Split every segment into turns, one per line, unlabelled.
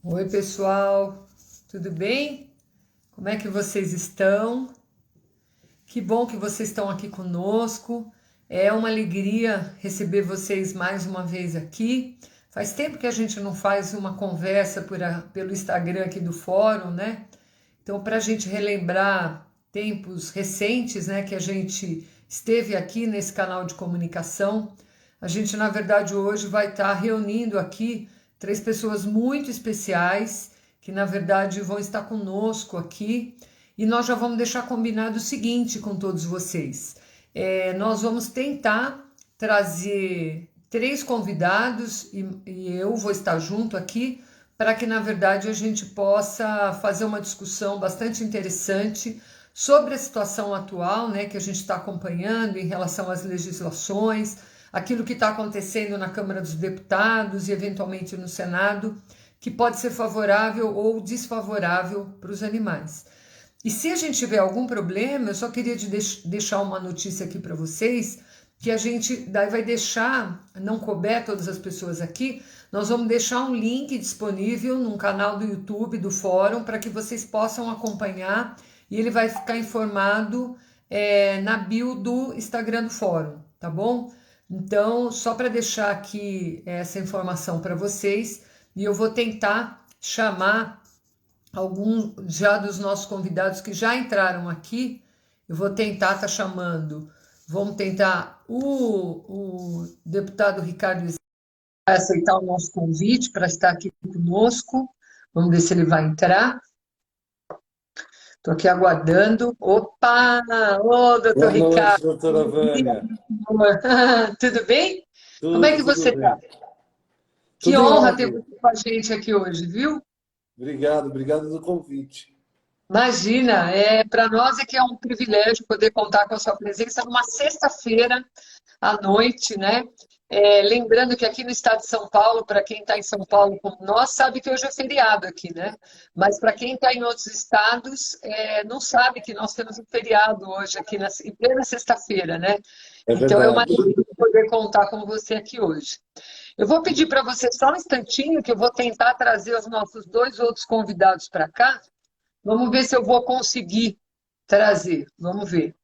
Oi, pessoal, tudo bem? Como é que vocês estão? Que bom que vocês estão aqui conosco. É uma alegria receber vocês mais uma vez aqui. Faz tempo que a gente não faz uma conversa pelo Instagram aqui do fórum, né? Então, para a gente relembrar tempos recentes, né, que a gente esteve aqui nesse canal de comunicação, a gente, na verdade, hoje vai estar reunindo aqui três pessoas muito especiais que, na verdade, vão estar conosco aqui e nós já vamos deixar combinado o seguinte com todos vocês. Nós vamos tentar trazer três convidados e eu vou estar junto aqui para que, na verdade, a gente possa fazer uma discussão bastante interessante sobre a situação atual, né, que a gente está acompanhando em relação às legislações, aquilo que está acontecendo na Câmara dos Deputados e, eventualmente, no Senado, que pode ser favorável ou desfavorável para os animais. E se a gente tiver algum problema, eu só queria deixar uma notícia aqui para vocês, que a gente daí vai deixar, não couber todas as pessoas aqui, nós vamos deixar um link disponível num canal do YouTube do Fórum para que vocês possam acompanhar e ele vai ficar informado na bio do Instagram do Fórum, tá bom? Então, só para deixar aqui essa informação para vocês, e eu vou tentar chamar alguns já dos nossos convidados que já entraram aqui, eu vou tentar estar chamando, vamos tentar o deputado Ricardo vai aceitar o nosso convite para estar aqui conosco, vamos ver se ele vai entrar. Estou aqui aguardando. Opa! Ô, doutor
Boa noite,
Ricardo.
doutora Vânia.
Tudo bem? Como é que
Tudo
você está?
bem.
Que
Tudo em
honra ter
ordem.
você com a gente aqui hoje, viu?
Obrigado do convite.
Imagina, para nós é que é um privilégio poder contar com a sua presença numa sexta-feira à noite, né? Lembrando que aqui no estado de São Paulo, para quem está em São Paulo como nós, sabe que hoje é feriado aqui, né? Mas para quem está em outros estados, não sabe que nós temos um feriado hoje aqui em plena sexta-feira, né?
É
Então é uma
verdade.
alegria poder contar com você aqui hoje. Eu vou pedir para você só um instantinho, que eu vou tentar trazer os nossos dois outros convidados para cá. Vamos ver se eu vou conseguir trazer. Vamos ver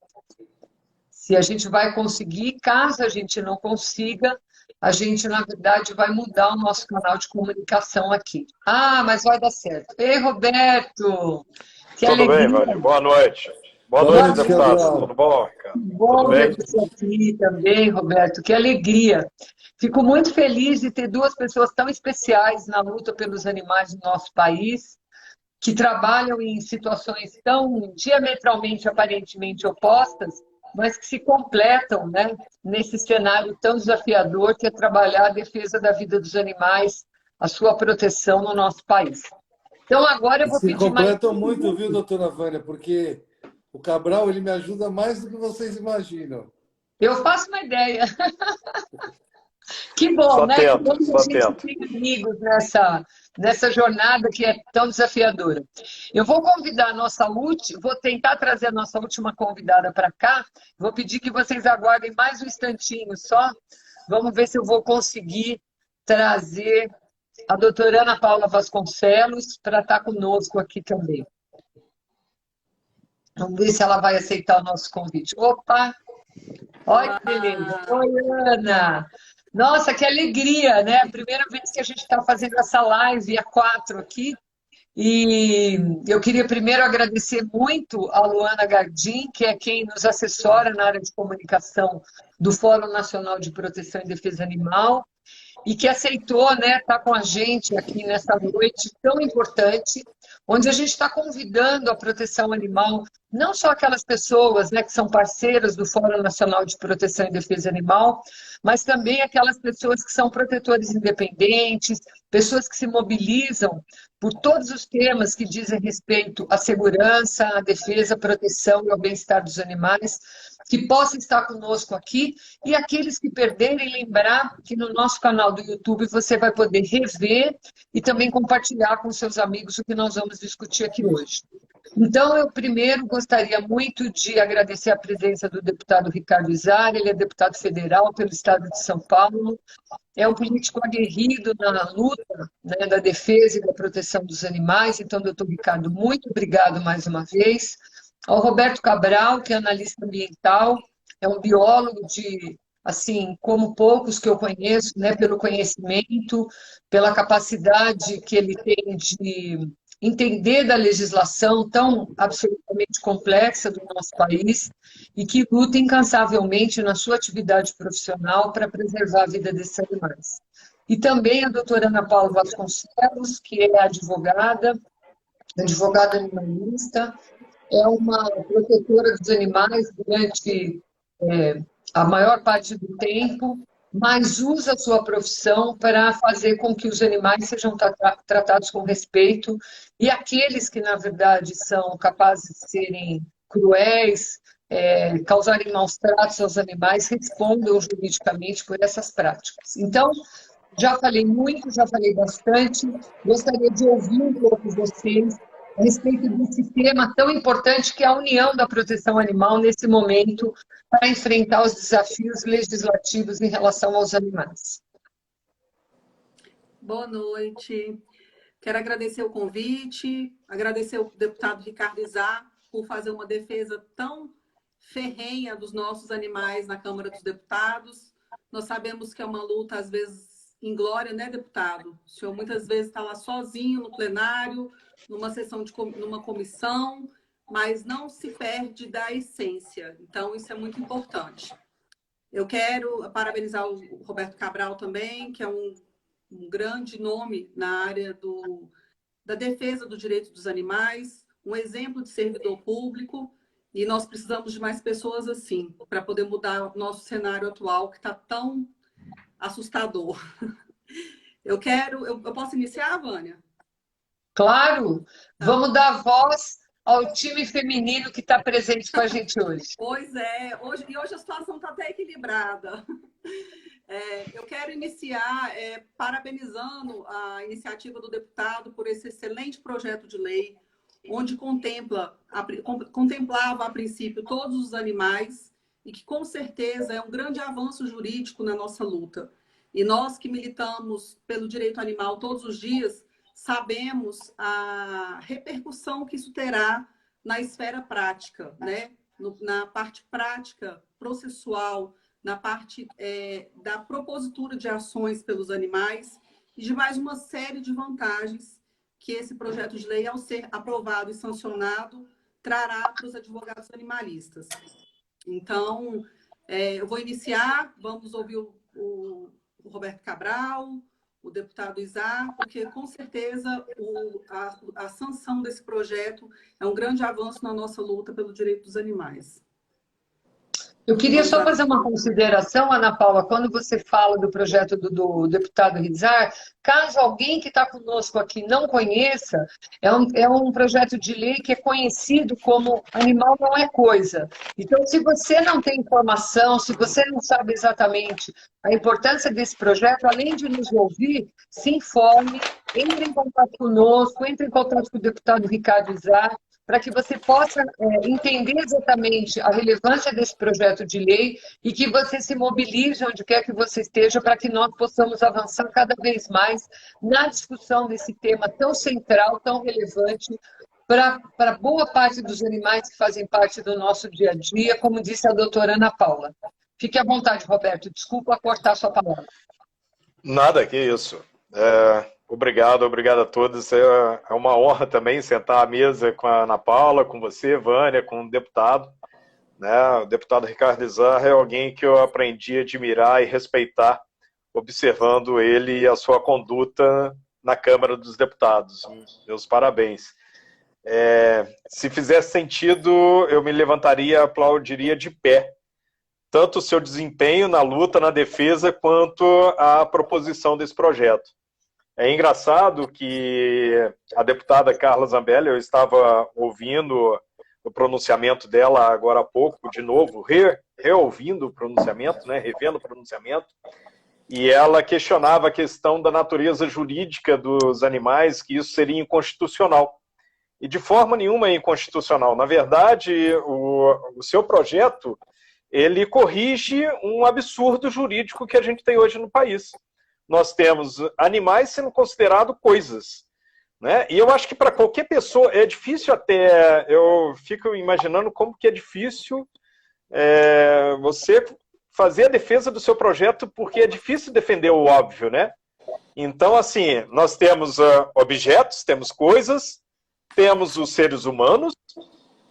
se a gente vai conseguir. Caso a gente não consiga, a gente, na verdade, vai mudar o nosso canal de comunicação aqui. Ah, mas vai dar certo. Ei, Roberto! Que
Tudo bem,
alegria!
Vânia? Boa noite. Boa
Boa
noite,
Boa
noite,
noite.
deputado.
Cabral.
Tudo bom, cara? Tudo
Bom ver
bem?
você aqui também, Roberto. Que alegria! Fico muito feliz de ter duas pessoas tão especiais na luta pelos animais do nosso país, que trabalham em situações tão diametralmente, aparentemente opostas, mas que se completam, né, nesse cenário tão desafiador que é trabalhar a defesa da vida dos animais, a sua proteção no nosso país. Então, agora eu
E
vou
se
pedir mais
completam
um
muito, viu,
minuto.
doutora Vânia? Porque o Cabral, ele me ajuda mais do que vocês imaginam.
Eu faço uma ideia. Que bom,
Só
né? Que bom
tento,
que a
só
gente
tento.
tem amigos nessa jornada que é tão desafiadora. Eu vou convidar a nossa última, vou tentar trazer a nossa última convidada para cá. Vou pedir que vocês aguardem mais um instantinho só. Vamos ver se eu vou conseguir trazer a doutora Ana Paula Vasconcelos para estar conosco aqui também. Vamos ver se ela vai aceitar o nosso convite. Opa! Olha que beleza. Oi, Ana. Nossa, que alegria, né? Primeira vez que a gente está fazendo essa live a quatro aqui. E eu queria primeiro agradecer muito a Luana Gardim, que é quem nos assessora na área de comunicação do Fórum Nacional de Proteção e Defesa Animal, e que aceitou, né, estar com a gente aqui nessa noite tão importante, onde a gente está convidando a proteção animal, não só aquelas pessoas, né, que são parceiras do Fórum Nacional de Proteção e Defesa Animal, mas também aquelas pessoas que são protetores independentes, pessoas que se mobilizam por todos os temas que dizem respeito à segurança, à defesa, à proteção e ao bem-estar dos animais, que possam estar conosco aqui, e aqueles que perderem, lembrar que no nosso canal do YouTube você vai poder rever e também compartilhar com seus amigos o que nós vamos discutir aqui hoje. Então, eu primeiro gostaria muito de agradecer a presença do deputado Ricardo Izar, ele é deputado federal pelo estado de São Paulo, é um político aguerrido na luta, né, da defesa e da proteção dos animais. Então, doutor Ricardo, muito obrigado mais uma vez. Ao Roberto Cabral, que é analista ambiental, é um biólogo de, assim, como poucos que eu conheço, né, pelo conhecimento, pela capacidade que ele tem de entender da legislação tão absolutamente complexa do nosso país e que luta incansavelmente na sua atividade profissional para preservar a vida desses animais. E também a doutora Ana Paula Vasconcelos, que é advogada animalista, é uma protetora dos animais durante a maior parte do tempo, mas usa a sua profissão para fazer com que os animais sejam tratados com respeito e aqueles que, na verdade, são capazes de serem cruéis, causarem maus tratos aos animais, respondam juridicamente por essas práticas. Então, já falei muito, já falei bastante, gostaria de ouvir um pouco vocês a respeito desse tema tão importante que é a união da proteção animal nesse momento para enfrentar os desafios legislativos em relação aos animais.
Boa noite. Quero agradecer o convite, agradecer ao deputado Ricardo Izar por fazer uma defesa tão ferrenha dos nossos animais na Câmara dos Deputados. Nós sabemos que é uma luta, às vezes, inglória, né, deputado? O senhor muitas vezes está lá sozinho no plenário, numa sessão numa comissão, mas não se perde da essência. Então, isso é muito importante. Eu quero parabenizar o Roberto Cabral também, que é um grande nome na área da defesa do direito dos animais, um exemplo de servidor público, e nós precisamos de mais pessoas assim, para poder mudar o nosso cenário atual, que está tão assustador. Eu posso iniciar, Vânia?
Claro, vamos dar voz ao time feminino que está presente com a gente hoje.
Pois é, hoje a situação está até equilibrada. Eu quero iniciar parabenizando a iniciativa do deputado por esse excelente projeto de lei, onde contemplava a princípio todos os animais e que com certeza é um grande avanço jurídico na nossa luta. E nós que militamos pelo direito animal todos os dias, sabemos a repercussão que isso terá na esfera prática, né? Na parte prática, processual, na parte da propositura de ações pelos animais e de mais uma série de vantagens que esse projeto de lei, ao ser aprovado e sancionado, trará para os advogados animalistas. Então, eu vou iniciar, vamos ouvir o Roberto Cabral, o deputado Izar, porque, com certeza, a sanção desse projeto é um grande avanço na nossa luta pelo direito dos animais.
Eu queria só fazer uma consideração, Ana Paula, quando você fala do projeto do deputado Izar, caso alguém que está conosco aqui não conheça, é um projeto de lei que é conhecido como Animal Não é Coisa. Então, se você não tem informação, se você não sabe exatamente a importância desse projeto, além de nos ouvir, se informe, entre em contato conosco, entre em contato com o deputado Ricardo Izar, para que você possa entender exatamente a relevância desse projeto de lei e que você se mobilize onde quer que você esteja para que nós possamos avançar cada vez mais na discussão desse tema tão central, tão relevante para boa parte dos animais que fazem parte do nosso dia a dia, como disse a doutora Ana Paula. Fique à vontade, Roberto. Desculpa cortar sua palavra.
Nada, que isso. Obrigado a todos. É uma honra também sentar à mesa com a Ana Paula, com você, Vânia, com o deputado. Né? O deputado Ricardo Izar é alguém que eu aprendi a admirar e respeitar, observando ele e a sua conduta na Câmara dos Deputados. Meus parabéns. Se fizesse sentido, eu me levantaria e aplaudiria de pé, tanto o seu desempenho na luta, na defesa, quanto a proposição desse projeto. É engraçado que a deputada Carla Zambelli, eu estava ouvindo o pronunciamento dela agora há pouco, de novo, reouvindo o pronunciamento, né, revendo o pronunciamento, e ela questionava a questão da natureza jurídica dos animais, que isso seria inconstitucional. e de forma nenhuma é inconstitucional. Na verdade, o seu projeto, ele corrige um absurdo jurídico que a gente tem hoje no país. Nós temos animais sendo considerados coisas, né? E eu acho que para qualquer pessoa é difícil até, eu fico imaginando como que é difícil você fazer a defesa do seu projeto, porque é difícil defender o óbvio, né? Então, assim, nós temos objetos, temos coisas, temos os seres humanos,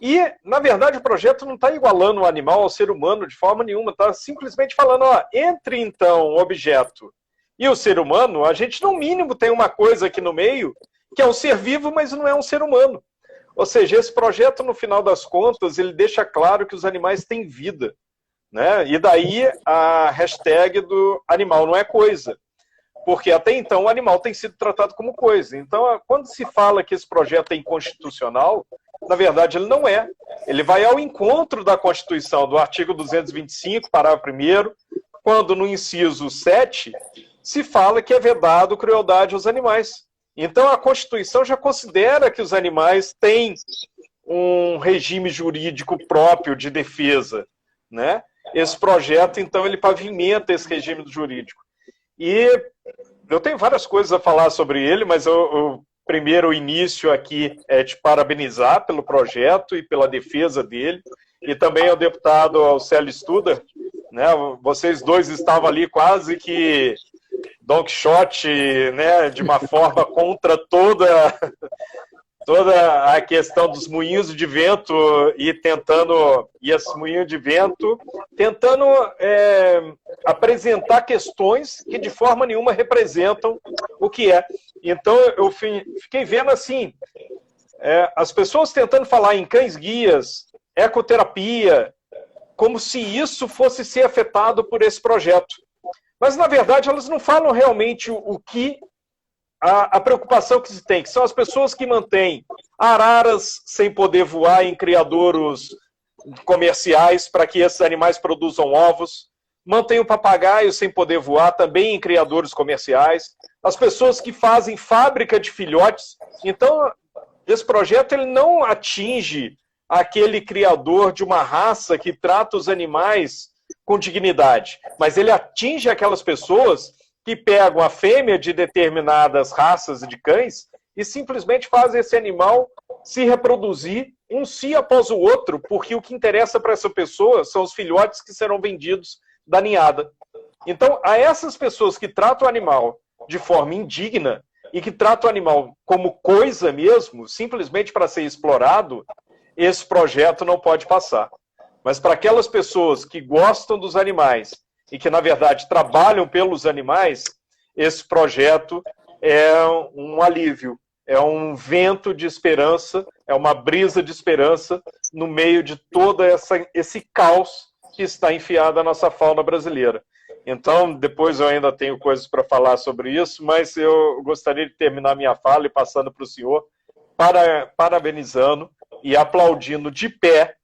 e, na verdade, o projeto não está igualando o animal ao ser humano de forma nenhuma, está simplesmente falando, ó, entre, então, o objeto e o ser humano, a gente, no mínimo, tem uma coisa aqui no meio, que é um ser vivo, mas não é um ser humano. Ou seja, esse projeto, no final das contas, ele deixa claro que os animais têm vida, né? E daí a hashtag do animal não é coisa. Porque até então o animal tem sido tratado como coisa. Então, quando se fala que esse projeto é inconstitucional, na verdade ele não é. Ele vai ao encontro da Constituição, do artigo 225, parágrafo 1º, quando no inciso 7 se fala que é vedado crueldade aos animais. Então a Constituição já considera que os animais têm um regime jurídico próprio de defesa, né? Esse projeto, então, ele pavimenta esse regime jurídico. E eu tenho várias coisas a falar sobre ele, mas o primeiro início aqui é te parabenizar pelo projeto e pela defesa dele, e também ao deputado Alcélio Studer, né? Vocês dois estavam ali quase que Don Quixote, né, de uma forma contra toda a questão dos moinhos de vento e esses moinhos de vento tentando apresentar questões que de forma nenhuma representam o que é. Então eu fiquei vendo assim, as pessoas tentando falar em cães-guias, ecoterapia, como se isso fosse ser afetado por esse projeto. Mas, na verdade, elas não falam realmente o que a preocupação que se tem, que são as pessoas que mantêm araras sem poder voar em criadouros comerciais para que esses animais produzam ovos, mantêm o papagaio sem poder voar também em criadouros comerciais, as pessoas que fazem fábrica de filhotes. Então, esse projeto ele não atinge aquele criador de uma raça que trata os animais com dignidade, mas ele atinge aquelas pessoas que pegam a fêmea de determinadas raças de cães e simplesmente fazem esse animal se reproduzir um cio após o outro, porque o que interessa para essa pessoa são os filhotes que serão vendidos da ninhada. Então, a essas pessoas que tratam o animal de forma indigna e que tratam o animal como coisa mesmo, simplesmente para ser explorado, esse projeto não pode passar. Mas para aquelas pessoas que gostam dos animais e que, na verdade, trabalham pelos animais, esse projeto é um alívio, é um vento de esperança, é uma brisa de esperança no meio de todo esse caos que está enfiado na nossa fauna brasileira. Então, depois eu ainda tenho coisas para falar sobre isso, mas eu gostaria de terminar minha fala e passando para o senhor, parabenizando e aplaudindo de pé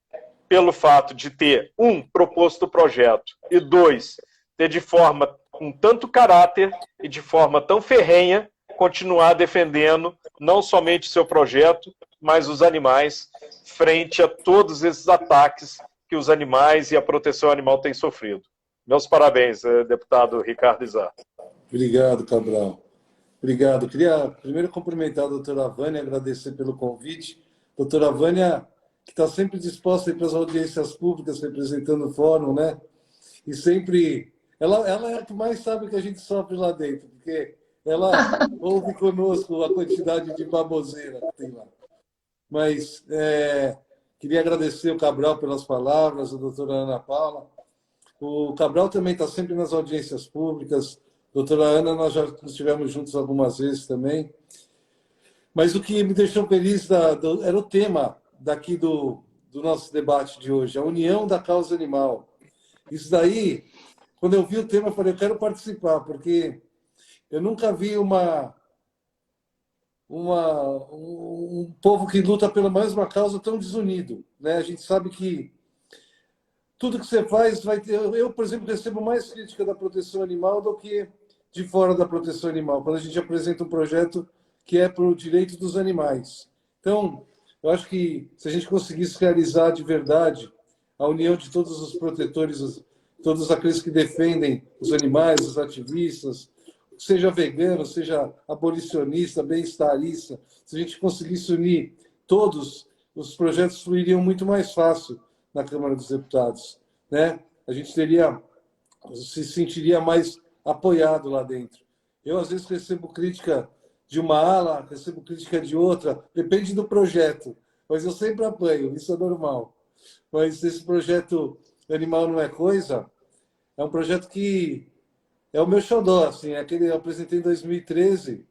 pelo fato de ter, proposto o projeto, e 2, ter de forma com tanto caráter e de forma tão ferrenha, continuar defendendo não somente seu projeto, mas os animais, frente a todos esses ataques que os animais e a proteção animal têm sofrido. Meus parabéns, deputado Ricardo Izar.
Obrigado, Cabral. Obrigado. Queria primeiro cumprimentar a doutora Vânia, agradecer pelo convite. Doutora Vânia, que está sempre disposta a ir para as audiências públicas, representando o fórum, né? E sempre... Ela é a que mais sabe que a gente sofre lá dentro, porque ela ouve conosco a quantidade de baboseira que tem lá. Mas queria agradecer o Cabral pelas palavras, a doutora Ana Paula. O Cabral também está sempre nas audiências públicas. Doutora Ana, nós já estivemos juntos algumas vezes também. Mas o que me deixou feliz era o tema daqui do nosso debate de hoje, a união da causa animal. Isso daí, quando eu vi o tema, eu falei, eu quero participar, porque eu nunca vi um povo que luta pela mesma causa tão desunido, né? A gente sabe que tudo que você faz vai ter... Eu, por exemplo, recebo mais crítica da proteção animal do que de fora da proteção animal, quando a gente apresenta um projeto que é para o direito dos animais. Então, Eu acho que se a gente conseguisse realizar de verdade a união de todos os protetores, todos aqueles que defendem os animais, os ativistas, seja vegano, seja abolicionista, bem-estarista, se a gente conseguisse unir todos, os projetos fluiriam muito mais fácil na Câmara dos Deputados, né? A gente se sentiria mais apoiado lá dentro. Eu, às vezes, recebo crítica de uma ala, recebo crítica de outra, depende do projeto, mas eu sempre apanho, isso é normal. Mas esse projeto Animal Não É Coisa é um projeto que é o meu xodó, assim, é aquele que eu apresentei em 2013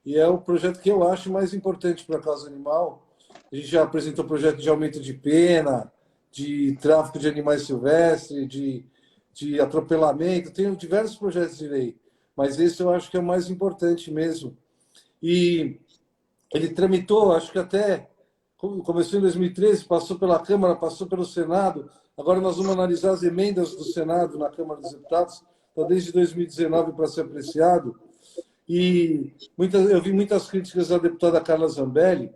e é o projeto que eu acho mais importante para a causa animal. A gente já apresentou projeto de aumento de pena, de tráfico de animais silvestres, de atropelamento, tem diversos projetos de lei, mas esse eu acho que é o mais importante mesmo. E ele tramitou, acho que até começou em 2013, passou pela Câmara, passou pelo Senado, agora nós vamos analisar as emendas do Senado na Câmara dos Deputados, está desde 2019 para ser apreciado, e eu vi muitas críticas da deputada Carla Zambelli.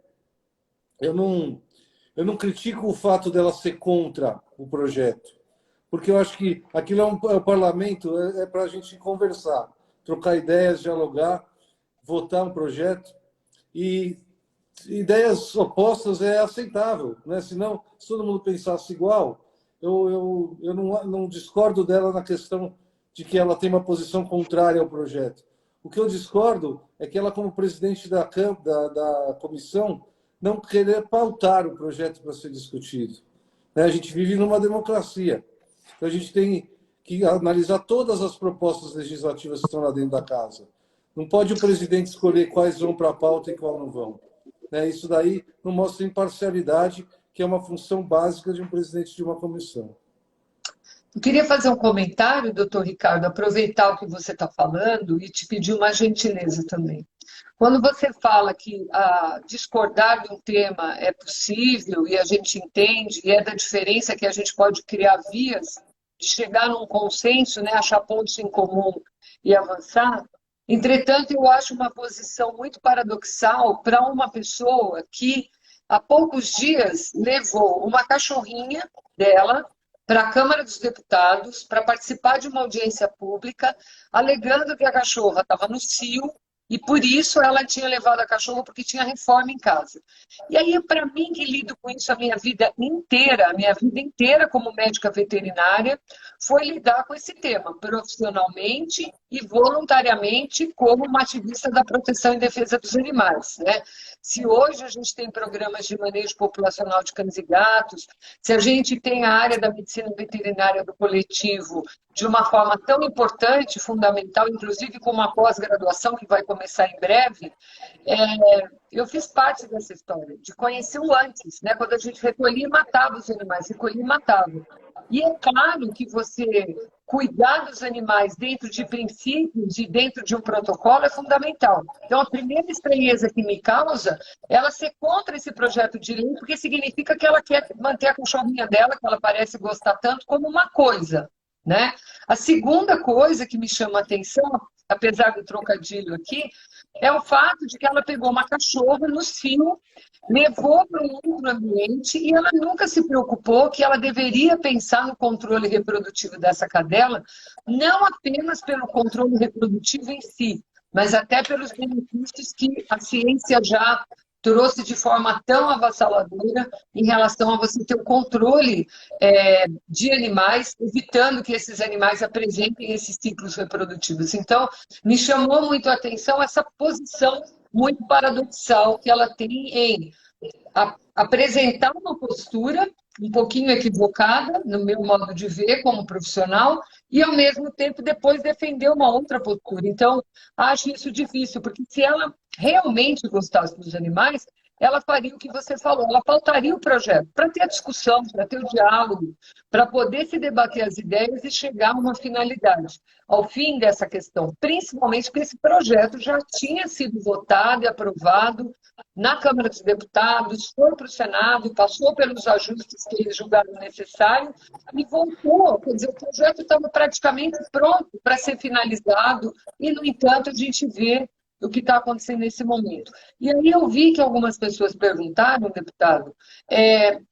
Eu não critico o fato dela ser contra o projeto, porque eu acho que aquilo é o parlamento, é para a gente conversar, trocar ideias, dialogar, votar um projeto, e ideias opostas é aceitável, né? Senão, se todo mundo pensasse igual, eu não discordo dela na questão de que ela tem uma posição contrária ao projeto. O que eu discordo é que ela, como presidente da comissão, não querer pautar o projeto para ser discutido, né? A gente vive numa democracia, então a gente tem que analisar todas as propostas legislativas que estão lá dentro da casa. Não pode o presidente escolher quais vão para a pauta e quais não vão, né? Isso daí não mostra imparcialidade, que é uma função básica de um presidente de uma comissão.
Eu queria fazer um comentário, doutor Ricardo, aproveitar o que você está falando e te pedir uma gentileza também. Quando você fala que discordar de um tema é possível e a gente entende, e é da diferença que a gente pode criar vias de chegar num consenso, né, achar pontos em comum e avançar, entretanto, eu acho uma posição muito paradoxal para uma pessoa que há poucos dias levou uma cachorrinha dela para a Câmara dos Deputados para participar de uma audiência pública, alegando que a cachorra estava no cio e por isso ela tinha levado a cachorra porque tinha reforma em casa. E aí, para mim, que lido com isso a minha vida inteira como médica veterinária, foi lidar com esse tema, profissionalmente e voluntariamente, como uma ativista da proteção e defesa dos animais, né? Se hoje a gente tem programas de manejo populacional de cães e gatos, se a gente tem a área da medicina veterinária do coletivo de uma forma tão importante, fundamental, inclusive com uma pós-graduação que vai começar em breve, eu fiz parte dessa história, de conhecer o antes, né? Quando a gente recolhia e matava os animais, recolhia e matava. E é claro que você cuidar dos animais dentro de princípios e dentro de um protocolo é fundamental. Então, a primeira estranheza que me causa é ela ser contra esse projeto de lei, porque significa que ela quer manter a cachorrinha dela, que ela parece gostar tanto, como uma coisa, né? A segunda coisa que me chama a atenção, apesar do trocadilho aqui, é o fato de que ela pegou uma cachorra no cio, levou para um outro ambiente e ela nunca se preocupou que ela deveria pensar no controle reprodutivo dessa cadela, não apenas pelo controle reprodutivo em si, mas até pelos benefícios que a ciência já trouxe de forma tão avassaladora em relação a você ter o controle de animais, evitando que esses animais apresentem esses ciclos reprodutivos. Então, me chamou muito a atenção essa posição muito paradoxal que ela tem em apresentar uma postura um pouquinho equivocada, no meu modo de ver como profissional, e ao mesmo tempo depois defender uma outra postura. Então, acho isso difícil, porque se ela realmente gostasse dos animais, ela faria o que você falou, ela pautaria o projeto para ter a discussão, para ter o diálogo, para poder se debater as ideias e chegar a uma finalidade. Ao fim dessa questão, principalmente porque esse projeto já tinha sido votado e aprovado na Câmara dos Deputados, foi para o Senado, passou pelos ajustes que eles julgaram necessários e voltou. Quer dizer, o projeto estava praticamente pronto para ser finalizado e, no entanto, a gente vê do que está acontecendo nesse momento. E aí eu vi que algumas pessoas perguntaram, deputado,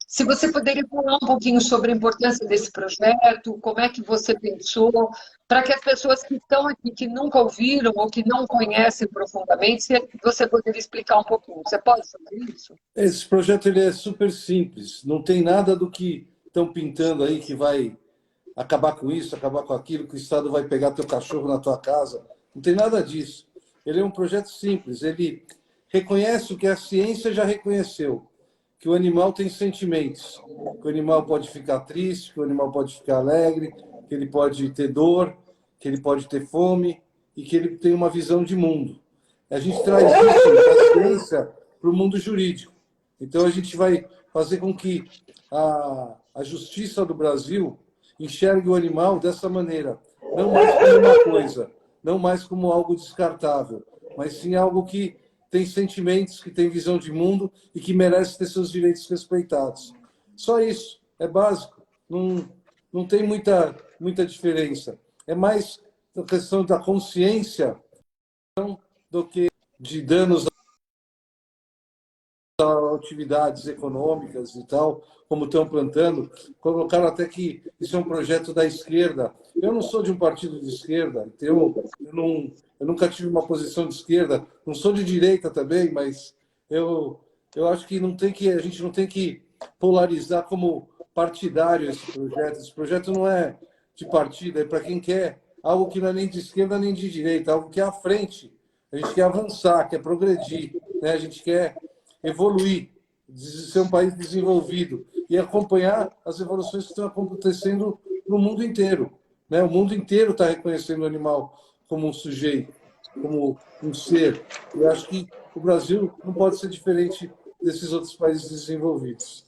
se você poderia falar um pouquinho sobre a importância desse projeto, como é que você pensou, para que as pessoas que estão aqui, que nunca ouviram ou que não conhecem profundamente, se você poderia explicar um pouquinho. Você pode fazer isso?
Esse projeto ele é super simples, não tem nada do que estão pintando aí que vai acabar com isso, acabar com aquilo, que o Estado vai pegar teu cachorro na tua casa. Não tem nada disso. Ele é um projeto simples, ele reconhece o que a ciência já reconheceu, que o animal tem sentimentos, que o animal pode ficar triste, que o animal pode ficar alegre, que ele pode ter dor, que ele pode ter fome e que ele tem uma visão de mundo. A gente traz isso da ciência para o mundo jurídico. Então, a gente vai fazer com que a justiça do Brasil enxergue o animal dessa maneira, não mais como uma coisa, não mais como algo descartável, mas sim algo que tem sentimentos, que tem visão de mundo e que merece ter seus direitos respeitados. Só isso, é básico, não tem muita diferença. É mais a questão da consciência do que de danos a atividades econômicas e tal, como estão plantando. Colocaram até que isso é um projeto da esquerda. Eu não sou de um partido de esquerda, então eu nunca tive uma posição de esquerda, não sou de direita também, mas eu acho que a gente não tem que polarizar como partidário esse projeto. Esse projeto não é de partido, é para quem quer algo que não é nem de esquerda nem de direita, algo que é à frente. A gente quer avançar, quer progredir, né? A gente quer evoluir, ser um país desenvolvido e acompanhar as evoluções que estão acontecendo no mundo inteiro, né? O mundo inteiro está reconhecendo o animal como um sujeito, como um ser. Eu acho que o Brasil não pode ser diferente desses outros países desenvolvidos.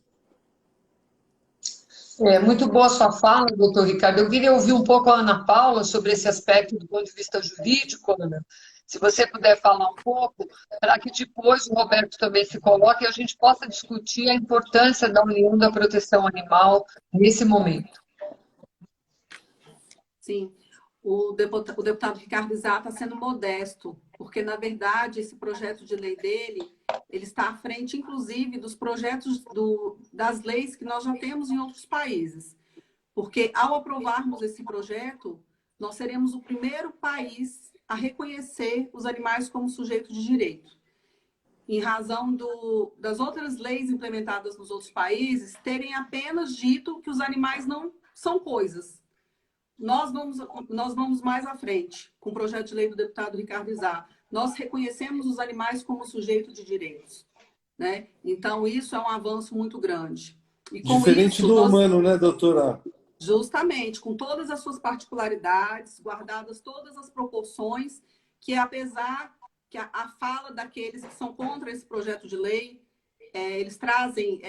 Muito boa a sua fala, doutor Ricardo. Eu queria ouvir um pouco a Ana Paula sobre esse aspecto do ponto de vista jurídico, Ana. Se você puder falar um pouco, para que depois o Roberto também se coloque e a gente possa discutir a importância da União da Proteção Animal nesse momento.
Sim, o deputado Ricardo Izá está sendo modesto, porque, na verdade, esse projeto de lei dele, ele está à frente, inclusive, dos projetos das leis que nós já temos em outros países. Porque, ao aprovarmos esse projeto, nós seremos o primeiro país a reconhecer os animais como sujeito de direito. Em razão das outras leis implementadas nos outros países terem apenas dito que os animais não são coisas. Nós vamos mais à frente, com o projeto de lei do deputado Ricardo Izá. Nós reconhecemos os animais como sujeito de direitos, né? Então, isso é um avanço muito grande. E com
Diferente
isso,
do humano, né, doutora?
Justamente, com todas as suas particularidades, guardadas todas as proporções, que apesar que a fala daqueles que são contra esse projeto de lei, eles trazem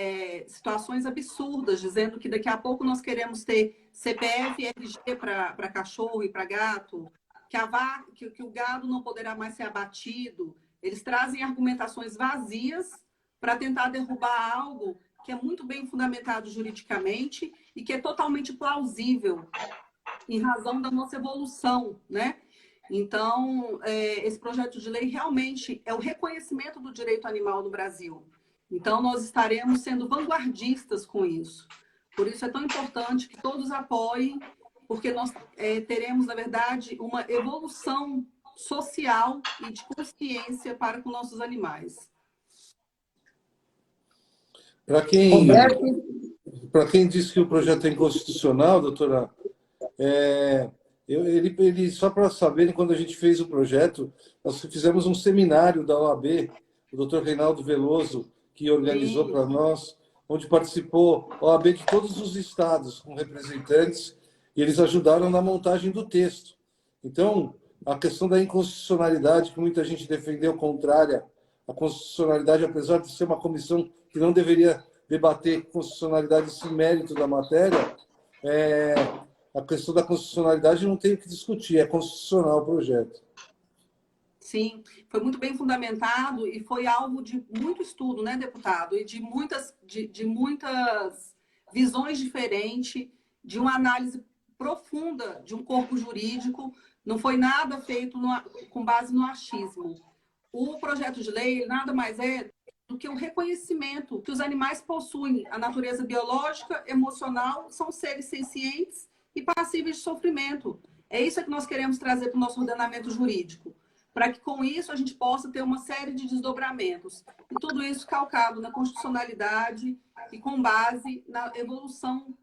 situações absurdas, dizendo que daqui a pouco nós queremos ter CPF e RG para cachorro e para gato, que o gado não poderá mais ser abatido. Eles trazem argumentações vazias para tentar derrubar algo que é muito bem fundamentado juridicamente e que é totalmente plausível em razão da nossa evolução, né? Então, esse projeto de lei realmente é o reconhecimento do direito animal no Brasil. Então, nós estaremos sendo vanguardistas com isso. Por isso é tão importante que todos apoiem, porque nós teremos, na verdade, uma evolução social e de consciência para com nossos animais.
Para quem diz que o projeto é inconstitucional, doutora, só para saberem, quando a gente fez o projeto, nós fizemos um seminário da OAB, o doutor Reinaldo Veloso, que organizou para nós, onde participou a OAB de todos os estados, com representantes, e eles ajudaram na montagem do texto. Então, a questão da inconstitucionalidade, que muita gente defendeu contrária à constitucionalidade, apesar de ser uma comissão que não deveria debater constitucionalidade sem mérito da matéria, a questão da constitucionalidade não tem o que discutir, é constitucional o projeto.
Sim, foi muito bem fundamentado e foi alvo de muito estudo, né, deputado? E de muitas visões diferentes, de uma análise profunda de um corpo jurídico. Não foi nada feito com base no achismo. o projeto de lei nada mais é do que um reconhecimento que os animais possuem a natureza biológica, emocional, são seres sencientes e passíveis de sofrimento. É isso que nós queremos trazer para o nosso ordenamento jurídico, para que com isso a gente possa ter uma série de desdobramentos. E tudo isso calcado na constitucionalidade e com base na evolução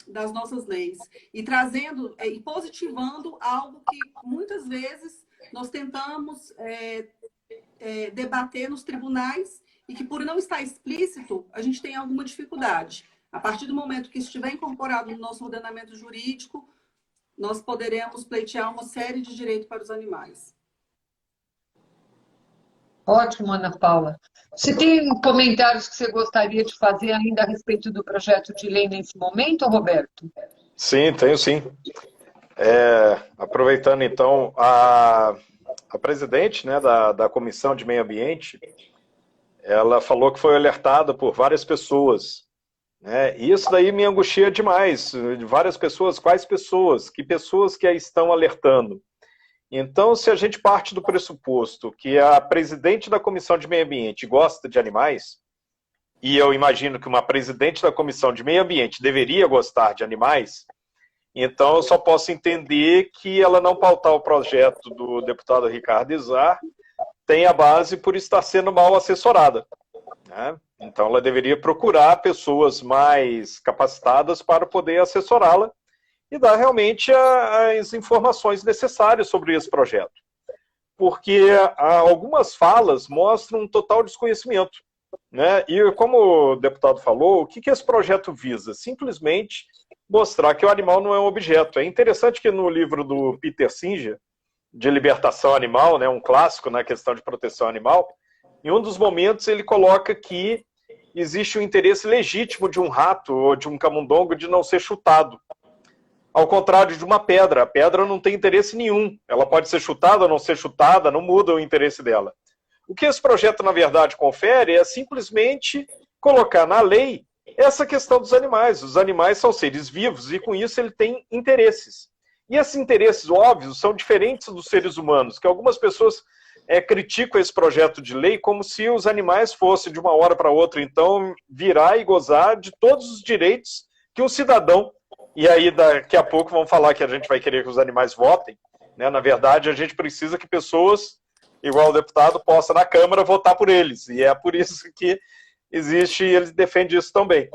das nossas leis. E trazendo e positivando algo que muitas vezes nós tentamos debater nos tribunais e que, por não estar explícito, a gente tem alguma dificuldade. A partir do momento que estiver incorporado no nosso ordenamento jurídico, nós poderemos pleitear uma série de direitos para os animais.
Ótimo, Ana Paula. Você tem comentários que você gostaria de fazer ainda a respeito do projeto de lei nesse momento, Roberto?
Sim, tenho sim. Aproveitando então, a presidente, né, da Comissão de Meio Ambiente, ela falou que foi alertada por várias pessoas, né, e isso daí me angustia demais. Várias pessoas, quais pessoas? Que pessoas que a estão alertando? Então, se a gente parte do pressuposto que a presidente da Comissão de Meio Ambiente gosta de animais, e eu imagino que uma presidente da Comissão de Meio Ambiente deveria gostar de animais, então eu só posso entender que ela não pautar o projeto do deputado Ricardo Izar tem a base por estar sendo mal assessorada, né? Então ela deveria procurar pessoas mais capacitadas para poder assessorá-la e dar realmente as informações necessárias sobre esse projeto. Porque algumas falas mostram um total desconhecimento, né? E como o deputado falou, o que esse projeto visa? Simplesmente mostrar que o animal não é um objeto. É interessante que no livro do Peter Singer, de Libertação Animal, né, um clássico na questão de proteção animal, em um dos momentos ele coloca que existe um interesse legítimo de um rato ou de um camundongo de não ser chutado. Ao contrário de uma pedra. A pedra não tem interesse nenhum. Ela pode ser chutada ou não ser chutada, não muda o interesse dela. O que esse projeto, na verdade, confere é simplesmente colocar na lei essa questão dos animais. Os animais são seres vivos e, com isso, ele tem interesses. E esses interesses óbvios são diferentes dos seres humanos, que algumas pessoas criticam esse projeto de lei como se os animais fossem, de uma hora para outra, então, virar e gozar de todos os direitos que um cidadão. E aí, daqui a pouco, vão falar que a gente vai querer que os animais votem, né? Na verdade, a gente precisa que pessoas, igual o deputado, possam, na Câmara, votar por eles. E é por isso que existe, e ele defende isso também.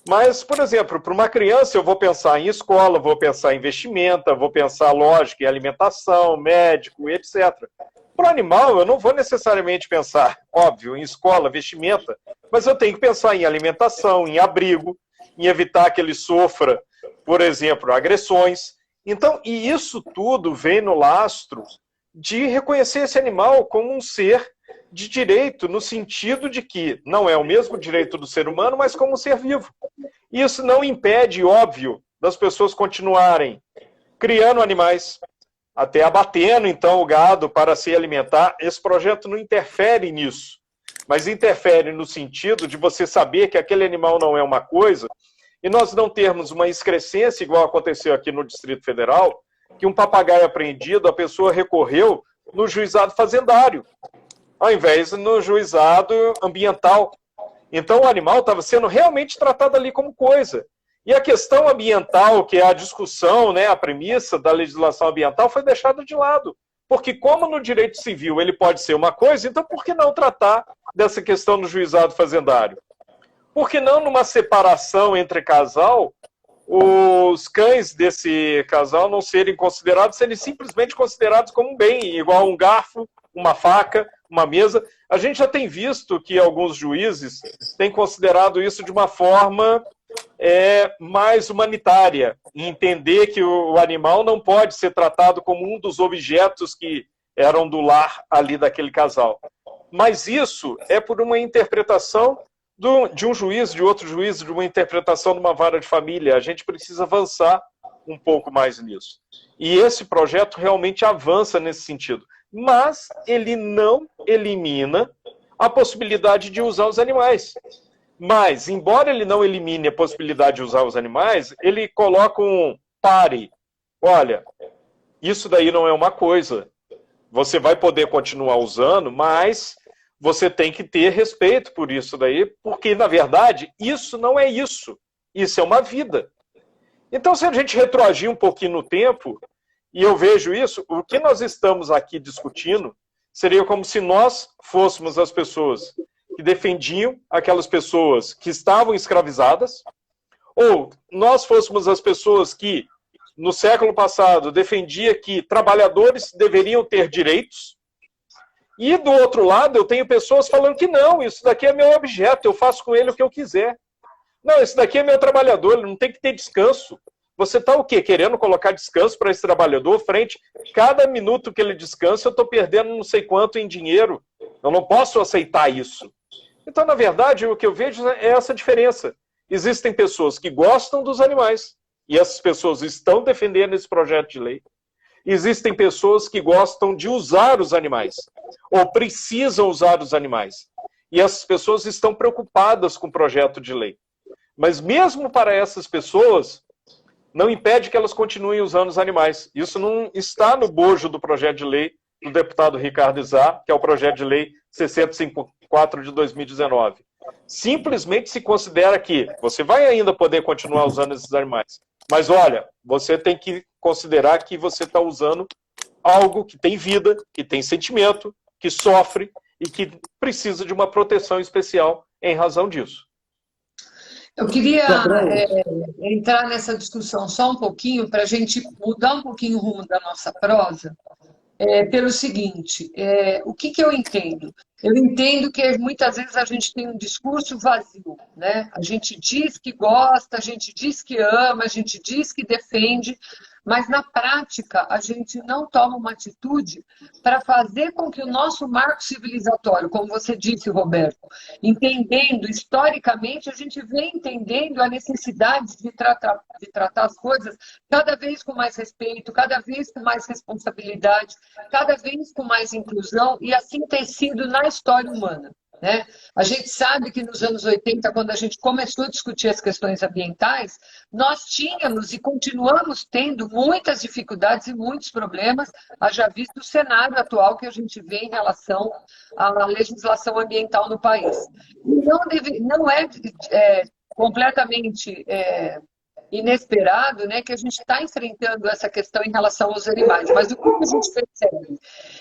Mas, por exemplo, para uma criança, eu vou pensar em escola, vou pensar em vestimenta, vou pensar, lógico, em alimentação, médico, etc. Para o animal, eu não vou necessariamente pensar, óbvio, em escola, vestimenta, mas eu tenho que pensar em alimentação, em abrigo, em evitar que ele sofra, por exemplo, agressões. Então, e isso tudo vem no lastro de reconhecer esse animal como um ser de direito, no sentido de que não é o mesmo direito do ser humano, mas como um ser vivo. Isso não impede, óbvio, das pessoas continuarem criando animais, até abatendo, então, o gado para se alimentar. Esse projeto não interfere nisso, mas interfere no sentido de você saber que aquele animal não é uma coisa e nós não termos uma excrescência, igual aconteceu aqui no Distrito Federal, que um papagaio apreendido, a pessoa recorreu no juizado fazendário, ao invés no juizado ambiental. Então o animal estava sendo realmente tratado ali como coisa. E a questão ambiental, que é a discussão, né, a premissa da legislação ambiental, foi deixada de lado. Porque como no direito civil ele pode ser uma coisa, então por que não tratar dessa questão no juizado fazendário? Por que não numa separação entre casal, os cães desse casal não serem considerados, serem simplesmente considerados como um bem, igual um garfo, uma faca, uma mesa? A gente já tem visto que alguns juízes têm considerado isso de uma forma mais humanitária, entender que o animal não pode ser tratado como um dos objetos que eram do lar ali daquele casal. Mas isso é por uma interpretação de um juiz, de outro juiz, de uma interpretação de uma vara de família. A gente precisa avançar um pouco mais nisso. E esse projeto realmente avança nesse sentido. Mas ele não elimina a possibilidade de usar os animais. Mas, embora ele não elimine a possibilidade de usar os animais, ele coloca um pare. Olha, isso daí não é uma coisa. você vai poder continuar usando, mas você tem que ter respeito por isso daí, porque, na verdade, isso não é isso. Isso é uma vida. Então, se a gente retroagir um pouquinho no tempo, e eu vejo isso, o que nós estamos aqui discutindo seria como se nós fôssemos as pessoas que defendiam aquelas pessoas que estavam escravizadas, ou nós fôssemos as pessoas que, no século passado, defendia que trabalhadores deveriam ter direitos, e do outro lado eu tenho pessoas falando que não, isso daqui é meu objeto, eu faço com ele o que eu quiser. Não, esse daqui é meu trabalhador, ele não tem que ter descanso. Você está o quê? Querendo colocar descanso para esse trabalhador frente? Cada minuto que ele descansa, eu estou perdendo não sei quanto em dinheiro. Eu não posso aceitar isso. Então, na verdade, o que eu vejo é essa diferença. Existem pessoas que gostam dos animais, e essas pessoas estão defendendo esse projeto de lei. Existem pessoas que gostam de usar os animais, ou precisam usar os animais. E essas pessoas estão preocupadas com o projeto de lei. Mas mesmo para essas pessoas, não impede que elas continuem usando os animais. Isso não está no bojo do projeto de lei do deputado Ricardo Izar, que é o projeto de lei 654 de 2019. Simplesmente se considera que você vai ainda poder continuar usando esses animais. Mas olha, você tem que considerar que você está usando algo que tem vida, que tem sentimento, que sofre e que precisa de uma proteção especial em razão disso.
Eu queria entrar nessa discussão só um pouquinho, para a gente mudar um pouquinho o rumo da nossa prosa, pelo seguinte, o que eu entendo? Eu entendo que muitas vezes a gente tem um discurso vazio, né? A gente diz que gosta, a gente diz que ama, a gente diz que defende, mas na prática a gente não toma uma atitude para fazer com que o nosso marco civilizatório, como você disse, Roberto, entendendo historicamente, a gente vem entendendo a necessidade de tratar as coisas cada vez com mais respeito, cada vez com mais responsabilidade, cada vez com mais inclusão, e assim tem sido na história humana. Né? A gente sabe que nos anos 80, quando a gente começou a discutir as questões ambientais, nós tínhamos e continuamos tendo muitas dificuldades e muitos problemas, haja visto o cenário atual que a gente vê em relação à legislação ambiental no país. Não é completamente inesperado, né, que a gente está enfrentando essa questão em relação aos animais, mas o que a gente percebe?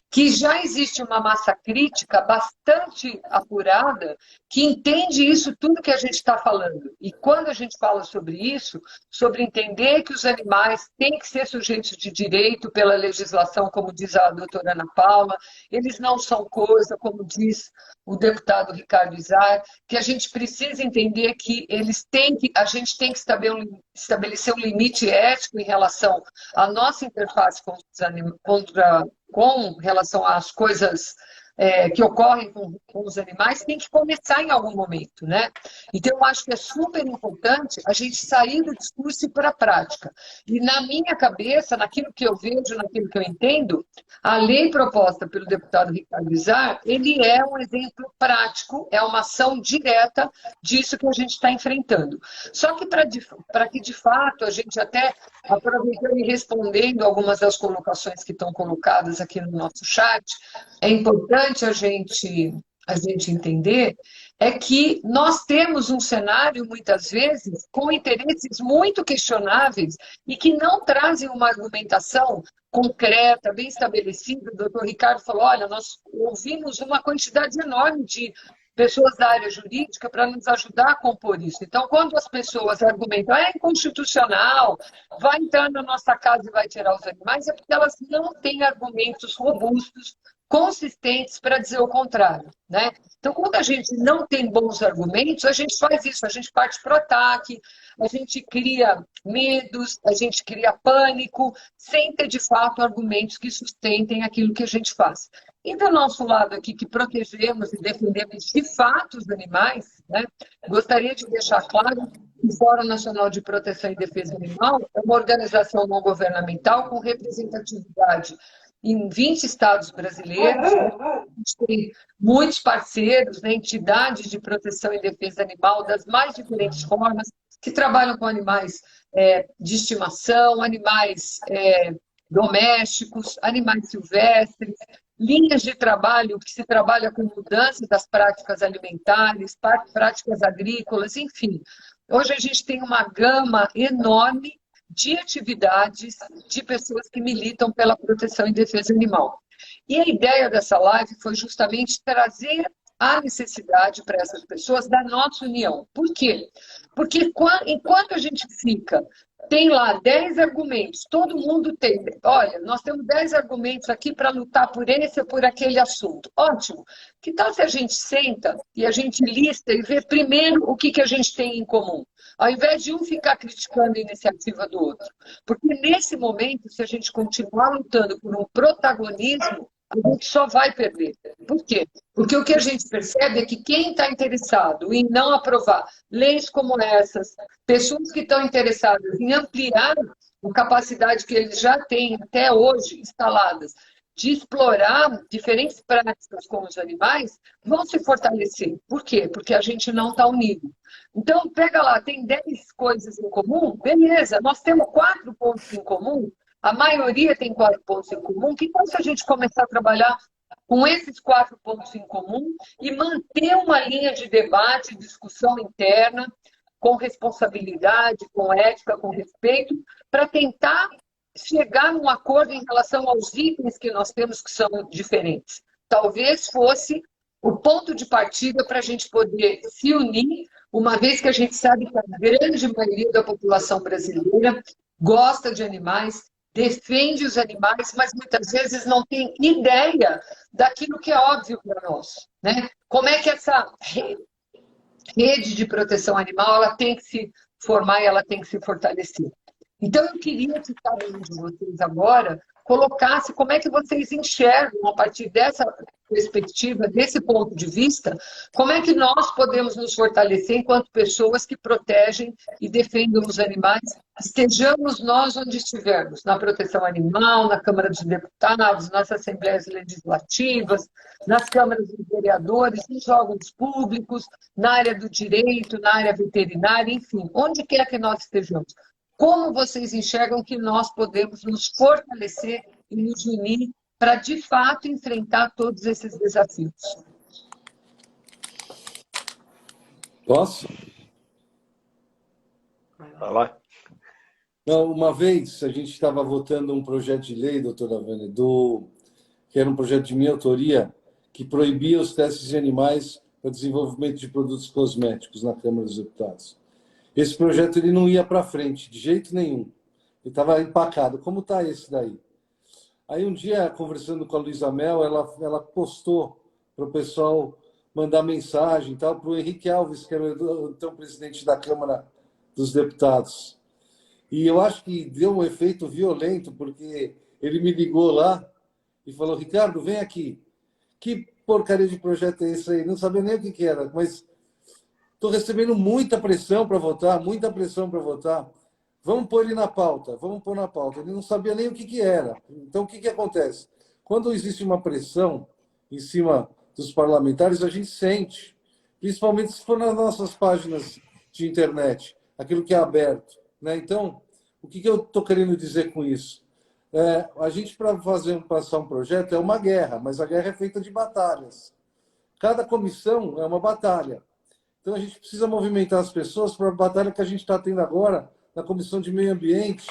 Que já existe uma massa crítica bastante apurada que entende isso tudo que a gente está falando. E quando a gente fala sobre isso, sobre entender que os animais têm que ser sujeitos de direito pela legislação, como diz a doutora Ana Paula, eles não são coisa, como diz o deputado Ricardo Izar, que a gente precisa entender que a gente tem que estabelecer um limite ético em relação à nossa interface com relação às coisas que ocorrem com os animais, tem que começar em algum momento, né? Então, eu acho que é super importante a gente sair do discurso e ir para a prática. E na minha cabeça, naquilo que eu vejo, naquilo que eu entendo, a lei proposta pelo deputado Ricardo Izar, ele é um exemplo prático, é uma ação direta disso que a gente está enfrentando. Só que para que, de fato, a gente até, aproveitando e respondendo algumas das colocações que estão colocadas aqui no nosso chat, é importante a gente entender que nós temos um cenário, muitas vezes, com interesses muito questionáveis e que não trazem uma argumentação concreta, bem estabelecida. O doutor Ricardo falou, olha, nós ouvimos uma quantidade enorme de pessoas da área jurídica para nos ajudar a compor isso. Então, quando as pessoas argumentam, é inconstitucional, vai entrar na nossa casa e vai tirar os animais, é porque elas não têm argumentos robustos, consistentes para dizer o contrário, né? Então, quando a gente não tem bons argumentos, a gente faz isso, a gente parte para o ataque, a gente cria medos, a gente cria pânico, sem ter, de fato, argumentos que sustentem aquilo que a gente faz. E do nosso lado aqui, que protegemos e defendemos de fato os animais, né? Gostaria de deixar claro que o Fórum Nacional de Proteção e Defesa Animal é uma organização não governamental com representatividade em 20 estados brasileiros. A gente tem muitos parceiros, né, entidades de proteção e defesa animal das mais diferentes formas, que trabalham com animais de estimação, animais domésticos, animais silvestres, linhas de trabalho que se trabalha com mudança das práticas alimentares, práticas agrícolas, enfim. Hoje a gente tem uma gama enorme de atividades de pessoas que militam pela proteção e defesa animal. E a ideia dessa live foi justamente trazer a necessidade para essas pessoas da nossa união. Por quê? Porque enquanto a gente tem lá 10 argumentos, todo mundo tem. Olha, nós temos 10 argumentos aqui para lutar por esse ou por aquele assunto. Ótimo. Que tal se a gente senta e a gente lista e vê primeiro o que a gente tem em comum? Ao invés de um ficar criticando a iniciativa do outro. Porque nesse momento, se a gente continuar lutando por um protagonismo, a gente só vai perder. Por quê? Porque o que a gente percebe é que quem está interessado em não aprovar leis como essas, pessoas que estão interessadas em ampliar a capacidade que eles já têm até hoje instaladas de explorar diferentes práticas com os animais, vão se fortalecer. Por quê? Porque a gente não está unido. Então, pega lá, tem 10 coisas em comum, beleza, nós temos 4 pontos em comum, a maioria tem 4 pontos em comum, que tal se a gente começar a trabalhar com esses 4 pontos em comum e manter uma linha de debate, discussão interna, com responsabilidade, com ética, com respeito, para tentar chegar num acordo em relação aos itens que nós temos que são diferentes. Talvez fosse o ponto de partida para a gente poder se unir, uma vez que a gente sabe que a grande maioria da população brasileira gosta de animais, defende os animais, mas muitas vezes não tem ideia daquilo que é óbvio para nós, né? Como é que essa rede de proteção animal ela tem que se formar e ela tem que se fortalecer? Então, eu queria que cada um de vocês agora colocasse como é que vocês enxergam, a partir dessa perspectiva, desse ponto de vista, como é que nós podemos nos fortalecer enquanto pessoas que protegem e defendem os animais, estejamos nós onde estivermos, na proteção animal, na Câmara dos Deputados, nas Assembleias Legislativas, nas câmaras dos vereadores, nos órgãos públicos, na área do direito, na área veterinária, enfim, onde quer que nós estejamos. Como vocês enxergam que nós podemos nos fortalecer e nos unir para, de fato, enfrentar todos esses desafios?
Posso?
Vai lá.
Não, uma vez a gente estava votando um projeto de lei, doutora Vânia, que era um projeto de minha autoria, que proibia os testes de animais para desenvolvimento de produtos cosméticos na Câmara dos Deputados. Esse projeto ele não ia para frente, de jeito nenhum. Ele estava empacado. Como está esse daí? Aí um dia, conversando com a Luísa Mel, ela postou para o pessoal mandar mensagem para o Henrique Alves, que era o então presidente da Câmara dos Deputados. E eu acho que deu um efeito violento, porque ele me ligou lá e falou: Ricardo, vem aqui. Que porcaria de projeto é esse aí? Não sabia nem o que era, mas estou recebendo muita pressão para votar, muita pressão para votar. Vamos pôr ele na pauta, vamos pôr na pauta. Ele não sabia nem o que era. Então, o que acontece? Quando existe uma pressão em cima dos parlamentares, a gente sente, principalmente se for nas nossas páginas de internet, aquilo que é aberto, né? Então, o que eu estou querendo dizer com isso? A gente, para passar um projeto, é uma guerra, mas a guerra é feita de batalhas. Cada comissão é uma batalha. Então, a gente precisa movimentar as pessoas para a batalha que a gente está tendo agora na Comissão de Meio Ambiente,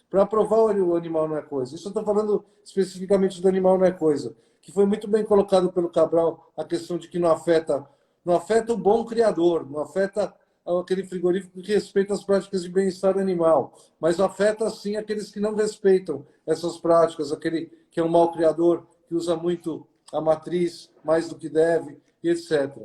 para aprovar o Animal Não é Coisa. Isso eu estou falando especificamente do Animal Não é Coisa, que foi muito bem colocado pelo Cabral, a questão de que não afeta o bom criador, não afeta aquele frigorífico que respeita as práticas de bem-estar animal, mas afeta, sim, aqueles que não respeitam essas práticas, aquele que é um mau criador, que usa muito a matriz, mais do que deve, e etc.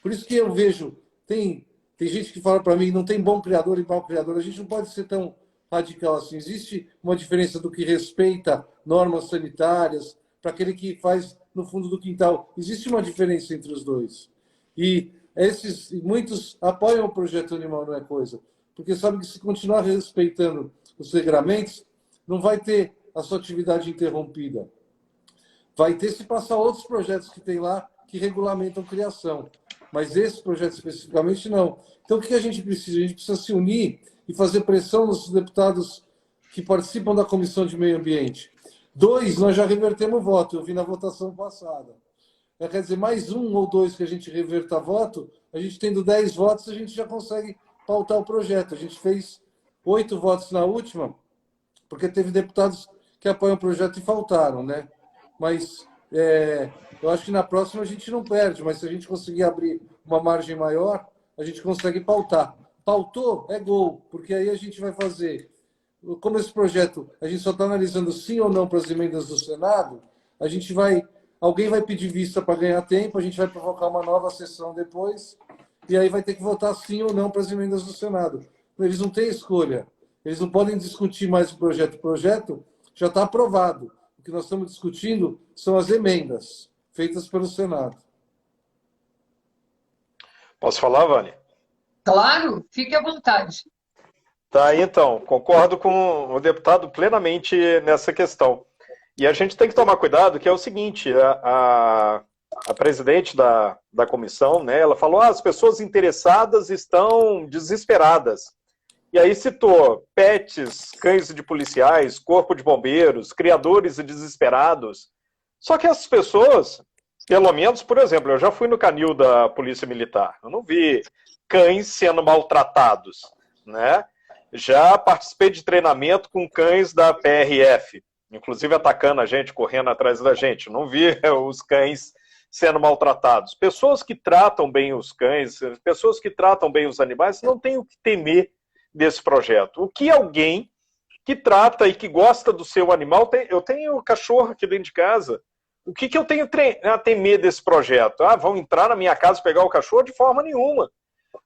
Por isso que eu vejo, tem gente que fala para mim, não tem bom criador e mau criador. A gente não pode ser tão radical assim. Existe uma diferença do que respeita normas sanitárias para aquele que faz no fundo do quintal. Existe uma diferença entre os dois. E muitos apoiam o projeto Animal Não é Coisa, porque sabem que se continuar respeitando os regramentos, não vai ter a sua atividade interrompida. Vai ter se passar outros projetos que tem lá que regulamentam criação. Mas esse projeto especificamente não. Então, o que a gente precisa? A gente precisa se unir e fazer pressão nos deputados que participam da Comissão de Meio Ambiente, 2, nós já revertemos o voto, eu vi na votação passada. Quer dizer, mais 1 ou 2 que a gente reverta voto, a gente tendo 10 votos, a gente já consegue pautar o projeto. A gente fez 8 votos na última, porque teve deputados que apoiam o projeto e faltaram, né? Mas eu acho que na próxima a gente não perde, mas se a gente conseguir abrir uma margem maior, a gente consegue pautar. Pautou, é gol, porque aí a gente vai fazer... Como esse projeto, a gente só está analisando sim ou não para as emendas do Senado, a gente vai... Alguém vai pedir vista para ganhar tempo, a gente vai provocar uma nova sessão depois, e aí vai ter que votar sim ou não para as emendas do Senado. Eles não têm escolha. Eles não podem discutir mais o projeto. O projeto já está aprovado. O que nós estamos discutindo são as emendas feitas pelo Senado.
Posso falar, Vânia?
Claro, fique à vontade.
Tá, então, concordo com o deputado plenamente nessa questão. E a gente tem que tomar cuidado, que é o seguinte, a presidente da comissão, né, ela falou, as pessoas interessadas estão desesperadas. E aí citou pets, cães de policiais, corpo de bombeiros, criadores desesperados. Só que essas pessoas, pelo menos, por exemplo, eu já fui no canil da Polícia Militar, eu não vi cães sendo maltratados, né? Já participei de treinamento com cães da PRF, inclusive atacando a gente, correndo atrás da gente. Não vi os cães sendo maltratados. Pessoas que tratam bem os cães, pessoas que tratam bem os animais, não tem o que temer desse projeto. O que alguém que trata e que gosta do seu animal... Eu tenho cachorro aqui dentro de casa. O que eu tenho a temer desse projeto? Vão entrar na minha casa pegar o cachorro? De forma nenhuma.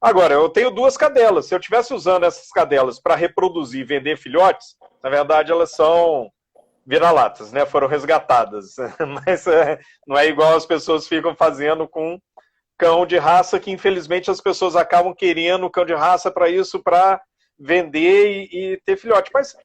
Agora, eu tenho 2 cadelas. Se eu estivesse usando essas cadelas para reproduzir e vender filhotes, na verdade elas são vira-latas, né? Foram resgatadas. Mas não é igual as pessoas ficam fazendo com cão de raça, que infelizmente as pessoas acabam querendo cão de raça para isso, para vender e ter filhote. Mas,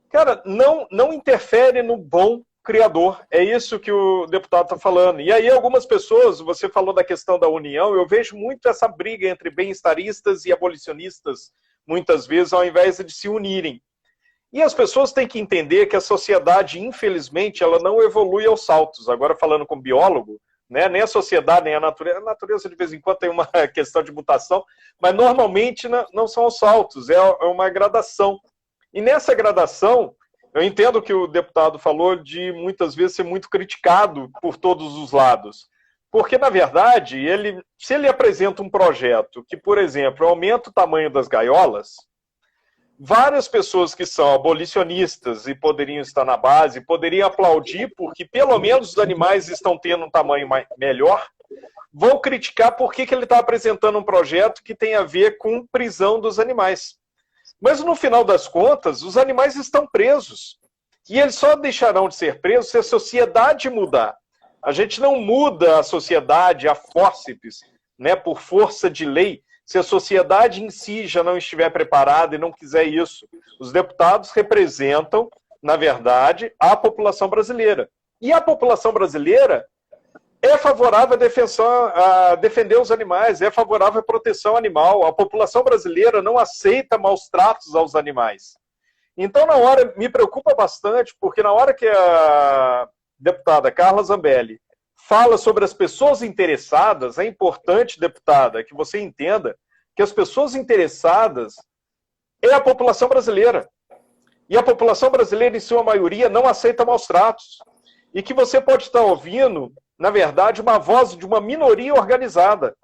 cara, não interfere no bom criador. É isso que o deputado está falando. E aí algumas pessoas, você falou da questão da união, eu vejo muito essa briga entre bem-estaristas e abolicionistas, muitas vezes, ao invés de se unirem. E as pessoas têm que entender que a sociedade, infelizmente, ela não evolui aos saltos. Agora, falando com biólogo, né, nem a sociedade, nem a natureza de vez em quando tem uma questão de mutação, mas normalmente não são aos saltos, é uma gradação. E nessa gradação, eu entendo que o deputado falou de muitas vezes ser muito criticado por todos os lados. Porque, na verdade, se ele apresenta um projeto que, por exemplo, aumenta o tamanho das gaiolas, várias pessoas que são abolicionistas e poderiam estar na base, poderiam aplaudir porque pelo menos os animais estão tendo um tamanho melhor, vão criticar porque ele está apresentando um projeto que tem a ver com prisão dos animais. Mas no final das contas, os animais estão presos. E eles só deixarão de ser presos se a sociedade mudar. A gente não muda a sociedade a fórceps, né, por força de lei, se a sociedade em si já não estiver preparada e não quiser isso. Os deputados representam, na verdade, a população brasileira. E a população brasileira é favorável a defender os animais, é favorável à proteção animal. A população brasileira não aceita maus tratos aos animais. Então, me preocupa bastante, porque na hora que a deputada Carla Zambelli fala sobre as pessoas interessadas, é importante, deputada, que você entenda que as pessoas interessadas é a população brasileira. E a população brasileira, em sua maioria, não aceita maus tratos. E que você pode estar ouvindo, na verdade, uma voz de uma minoria organizada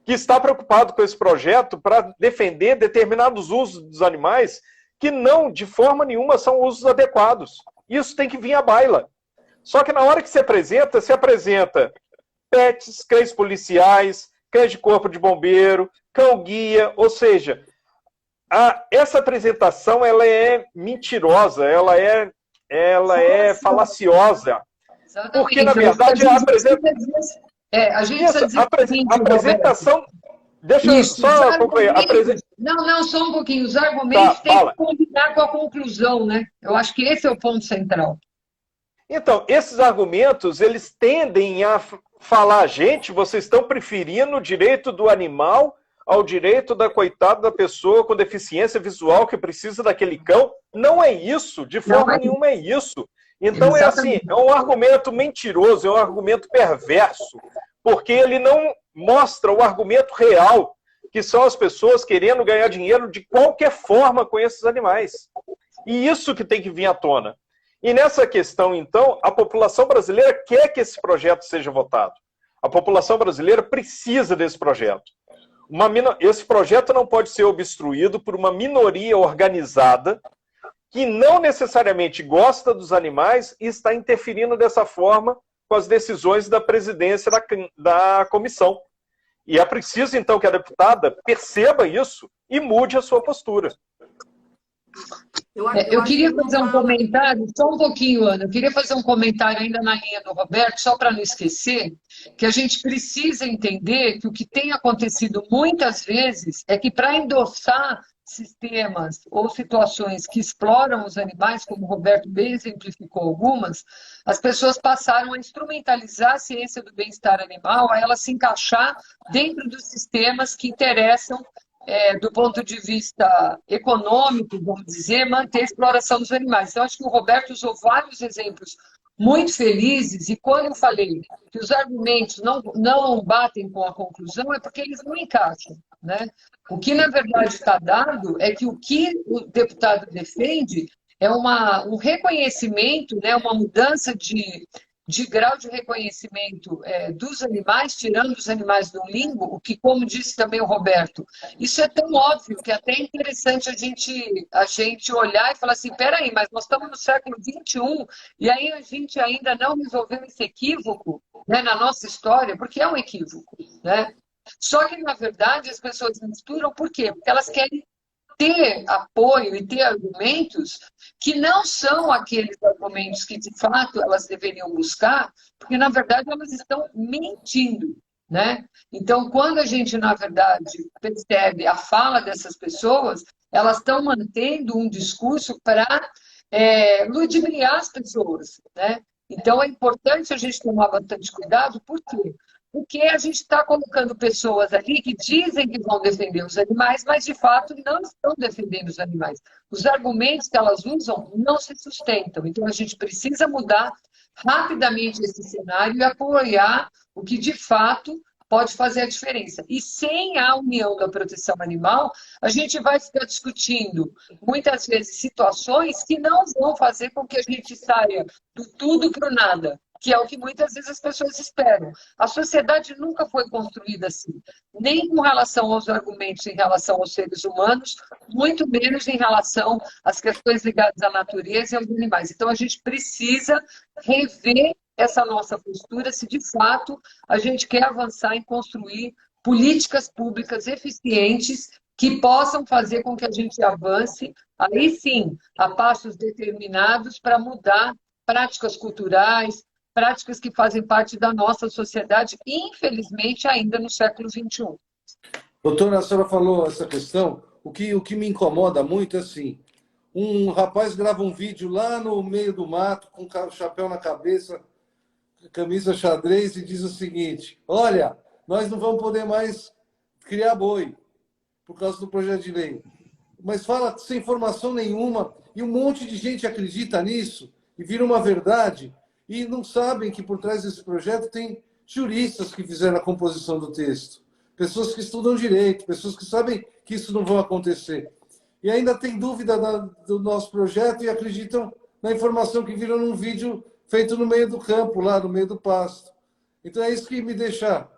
que está preocupado com esse projeto para defender determinados usos dos animais que não, de forma nenhuma, são usos adequados. Isso tem que vir à baila. Só que na hora que se apresenta pets, cães policiais, cães de corpo de bombeiro, cão-guia, ou seja, essa apresentação ela é mentirosa, ela é falaciosa.
Exatamente.
Porque, na verdade, a apresentação... Deixa eu só concluir.
Não, só um pouquinho. Os argumentos têm que combinar com a conclusão, né? Eu acho que esse é o ponto central.
Então, esses argumentos, eles tendem a falar, gente, vocês estão preferindo o direito do animal ao direito da coitada da pessoa com deficiência visual que precisa daquele cão. Não é isso, de forma nenhuma é isso. Então, é assim, é um argumento mentiroso, é um argumento perverso, porque ele não mostra o argumento real, que são as pessoas querendo ganhar dinheiro de qualquer forma com esses animais. E isso que tem que vir à tona. E nessa questão, então, a população brasileira quer que esse projeto seja votado. A população brasileira precisa desse projeto. Esse projeto não pode ser obstruído por uma minoria organizada que não necessariamente gosta dos animais e está interferindo dessa forma com as decisões da presidência da comissão. E é preciso, então, que a deputada perceba isso e mude a sua postura.
Eu queria fazer um comentário, só um pouquinho, Ana. Eu queria fazer um comentário ainda na linha do Roberto, só para não esquecer, que a gente precisa entender que o que tem acontecido muitas vezes é que para endossar sistemas ou situações que exploram os animais, como o Roberto bem exemplificou algumas, as pessoas passaram a instrumentalizar a ciência do bem-estar animal, a ela se encaixar dentro dos sistemas que interessam do ponto de vista econômico, vamos dizer, manter a exploração dos animais. Então, acho que o Roberto usou vários exemplos muito felizes, e quando eu falei que os argumentos não batem com a conclusão, é porque eles não encaixam, né? O que, na verdade, está dado é que o que o deputado defende é um reconhecimento, né, uma mudança de grau de reconhecimento dos animais, tirando os animais do limbo, o que, como disse também o Roberto, isso é tão óbvio que é até interessante a gente olhar e falar assim, peraí, mas nós estamos no século XXI e aí a gente ainda não resolveu esse equívoco, né, na nossa história, porque é um equívoco, né? Só que, na verdade, as pessoas misturam, por quê? Porque elas querem ter apoio e ter argumentos que não são aqueles argumentos que, de fato, elas deveriam buscar, porque, na verdade, elas estão mentindo, né? Então, quando a gente, na verdade, percebe a fala dessas pessoas, elas estão mantendo um discurso para ludibriar as pessoas, né? Então, é importante a gente tomar bastante cuidado, por quê? Porque a gente está colocando pessoas ali que dizem que vão defender os animais, mas de fato não estão defendendo os animais. Os argumentos que elas usam não se sustentam. Então a gente precisa mudar rapidamente esse cenário e apoiar o que de fato pode fazer a diferença. E sem a união da proteção animal, a gente vai ficar discutindo muitas vezes situações que não vão fazer com que a gente saia do tudo para o nada, que é o que muitas vezes as pessoas esperam. A sociedade nunca foi construída assim, nem com relação aos argumentos em relação aos seres humanos, muito menos em relação às questões ligadas à natureza e aos animais. Então, a gente precisa rever essa nossa postura se, de fato, a gente quer avançar em construir políticas públicas eficientes que possam fazer com que a gente avance, aí sim, a passos determinados para mudar práticas culturais, práticas que fazem parte da nossa sociedade, infelizmente, ainda no século XXI.
Doutora, a senhora falou essa questão. O que me incomoda muito é assim, um rapaz grava um vídeo lá no meio do mato, com o chapéu na cabeça, camisa xadrez, e diz o seguinte, olha, nós não vamos poder mais criar boi por causa do projeto de lei. Mas fala sem informação nenhuma, e um monte de gente acredita nisso, e vira uma verdade, e não sabem que por trás desse projeto tem juristas que fizeram a composição do texto, pessoas que estudam direito, pessoas que sabem que isso não vai acontecer. E ainda tem dúvida do nosso projeto e acreditam na informação que viram num vídeo feito no meio do campo, lá no meio do pasto. Então é isso que me deixa...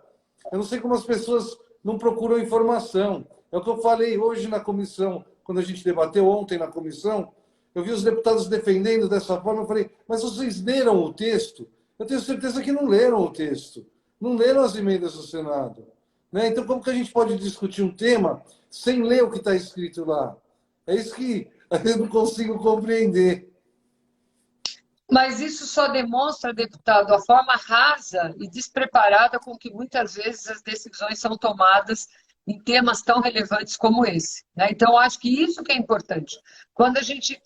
Eu não sei como as pessoas não procuram informação. É o que eu falei hoje na comissão, quando a gente debateu ontem na comissão. Eu vi os deputados defendendo dessa forma, eu falei, mas vocês leram o texto? Eu tenho certeza que não leram o texto. Não leram as emendas do Senado. Né? Então, como que a gente pode discutir um tema sem ler o que está escrito lá? É isso que eu não consigo compreender.
Mas isso só demonstra, deputado, a forma rasa e despreparada com que muitas vezes as decisões são tomadas em temas tão relevantes como esse, né? Então, acho que isso que é importante. Quando a gente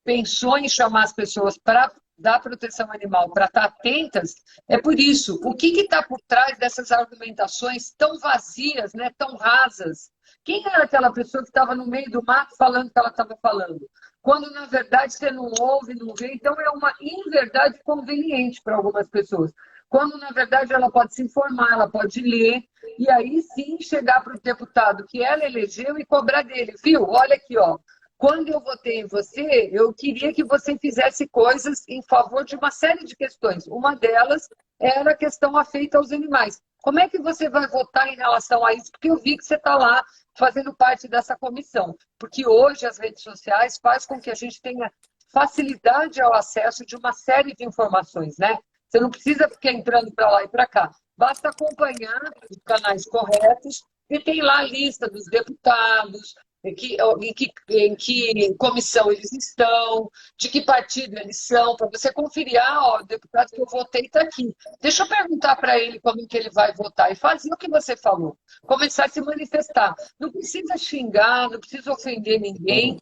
pensou em chamar as pessoas para da proteção animal para estar atentas, é por isso. O que está por trás dessas argumentações tão vazias, né, tão rasas? Quem era aquela pessoa que estava no meio do mato falando o que ela estava falando? Quando, na verdade, você não ouve, não vê. Então, é uma inverdade conveniente para algumas pessoas. Quando, na verdade, ela pode se informar, ela pode ler, e aí sim chegar para o deputado que ela elegeu e cobrar dele. Viu? Olha aqui, ó. Quando eu votei em você, eu queria que você fizesse coisas em favor de uma série de questões. Uma delas era a questão afeita aos animais. Como é que você vai votar em relação a isso? Porque eu vi que você está lá fazendo parte dessa comissão. Porque hoje as redes sociais fazem com que a gente tenha facilidade ao acesso de uma série de informações, né? Você não precisa ficar entrando para lá e para cá. Basta acompanhar os canais corretos e tem lá a lista dos deputados, em que comissão eles estão, de que partido eles são, para você conferir, o deputado que eu votei está aqui. Deixa eu perguntar para ele como que ele vai votar e fazer o que você falou, começar a se manifestar. Não precisa xingar, não precisa ofender ninguém,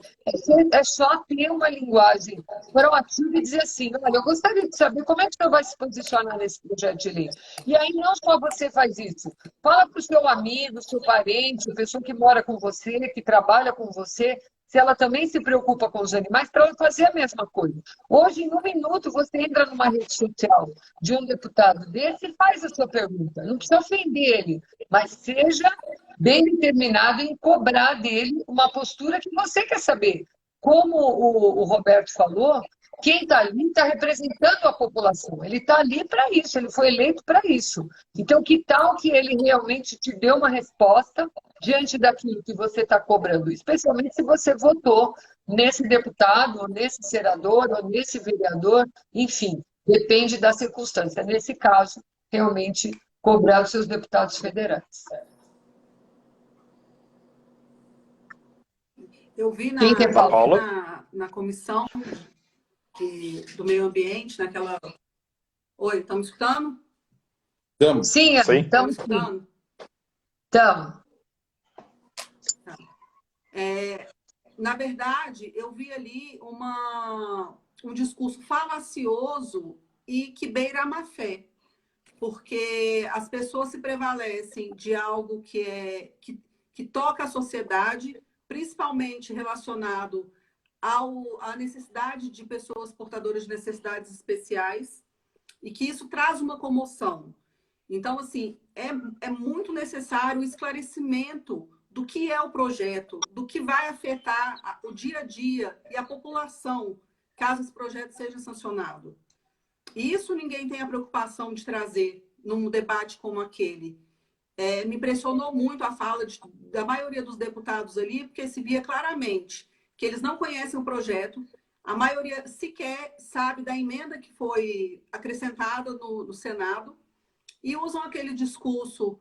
é só ter uma linguagem proativa e dizer assim, olha, eu gostaria de saber como é que o senhor vai se posicionar nesse projeto de lei. E aí não só você faz isso, fala para o seu amigo, seu parente, a pessoa que mora com você, que trabalha com você, se ela também se preocupa com os animais, para ela fazer a mesma coisa. Hoje, em um minuto, você entra numa rede social de um deputado desse e faz a sua pergunta. Não precisa ofender ele, mas seja bem determinado em cobrar dele uma postura que você quer saber. Como o Roberto falou, quem está ali está representando a população. Ele está ali para isso, ele foi eleito para isso. Então, que tal que ele realmente te dê uma resposta diante daquilo que você está cobrando? Especialmente se você votou nesse deputado, ou nesse senador, ou nesse vereador, enfim, depende da circunstância. Nesse caso, realmente, cobrar os seus deputados federais.
Eu vi na comissão do meio ambiente, naquela... Oi, estão me escutando?
Estamos.
Sim, estamos
escutando.
Estamos.
Na verdade, eu vi ali um discurso falacioso e que beira a má-fé, porque as pessoas se prevalecem de algo que toca a sociedade, principalmente relacionado à necessidade de pessoas portadoras de necessidades especiais, e que isso traz uma comoção. Então, assim, é muito necessário o esclarecimento do que é o projeto, do que vai afetar o dia a dia e a população, caso esse projeto seja sancionado. E isso ninguém tem a preocupação de trazer num debate como aquele. Me impressionou muito a fala da maioria dos deputados ali, porque se via claramente que eles não conhecem o projeto, a maioria sequer sabe da emenda que foi acrescentada no Senado, e usam aquele discurso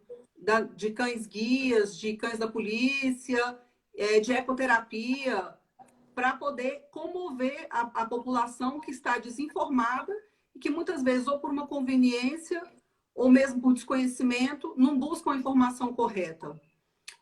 de cães-guias, de cães da polícia, de ecoterapia, para poder comover a população que está desinformada e que muitas vezes, ou por uma conveniência, ou mesmo por desconhecimento, não buscam a informação correta.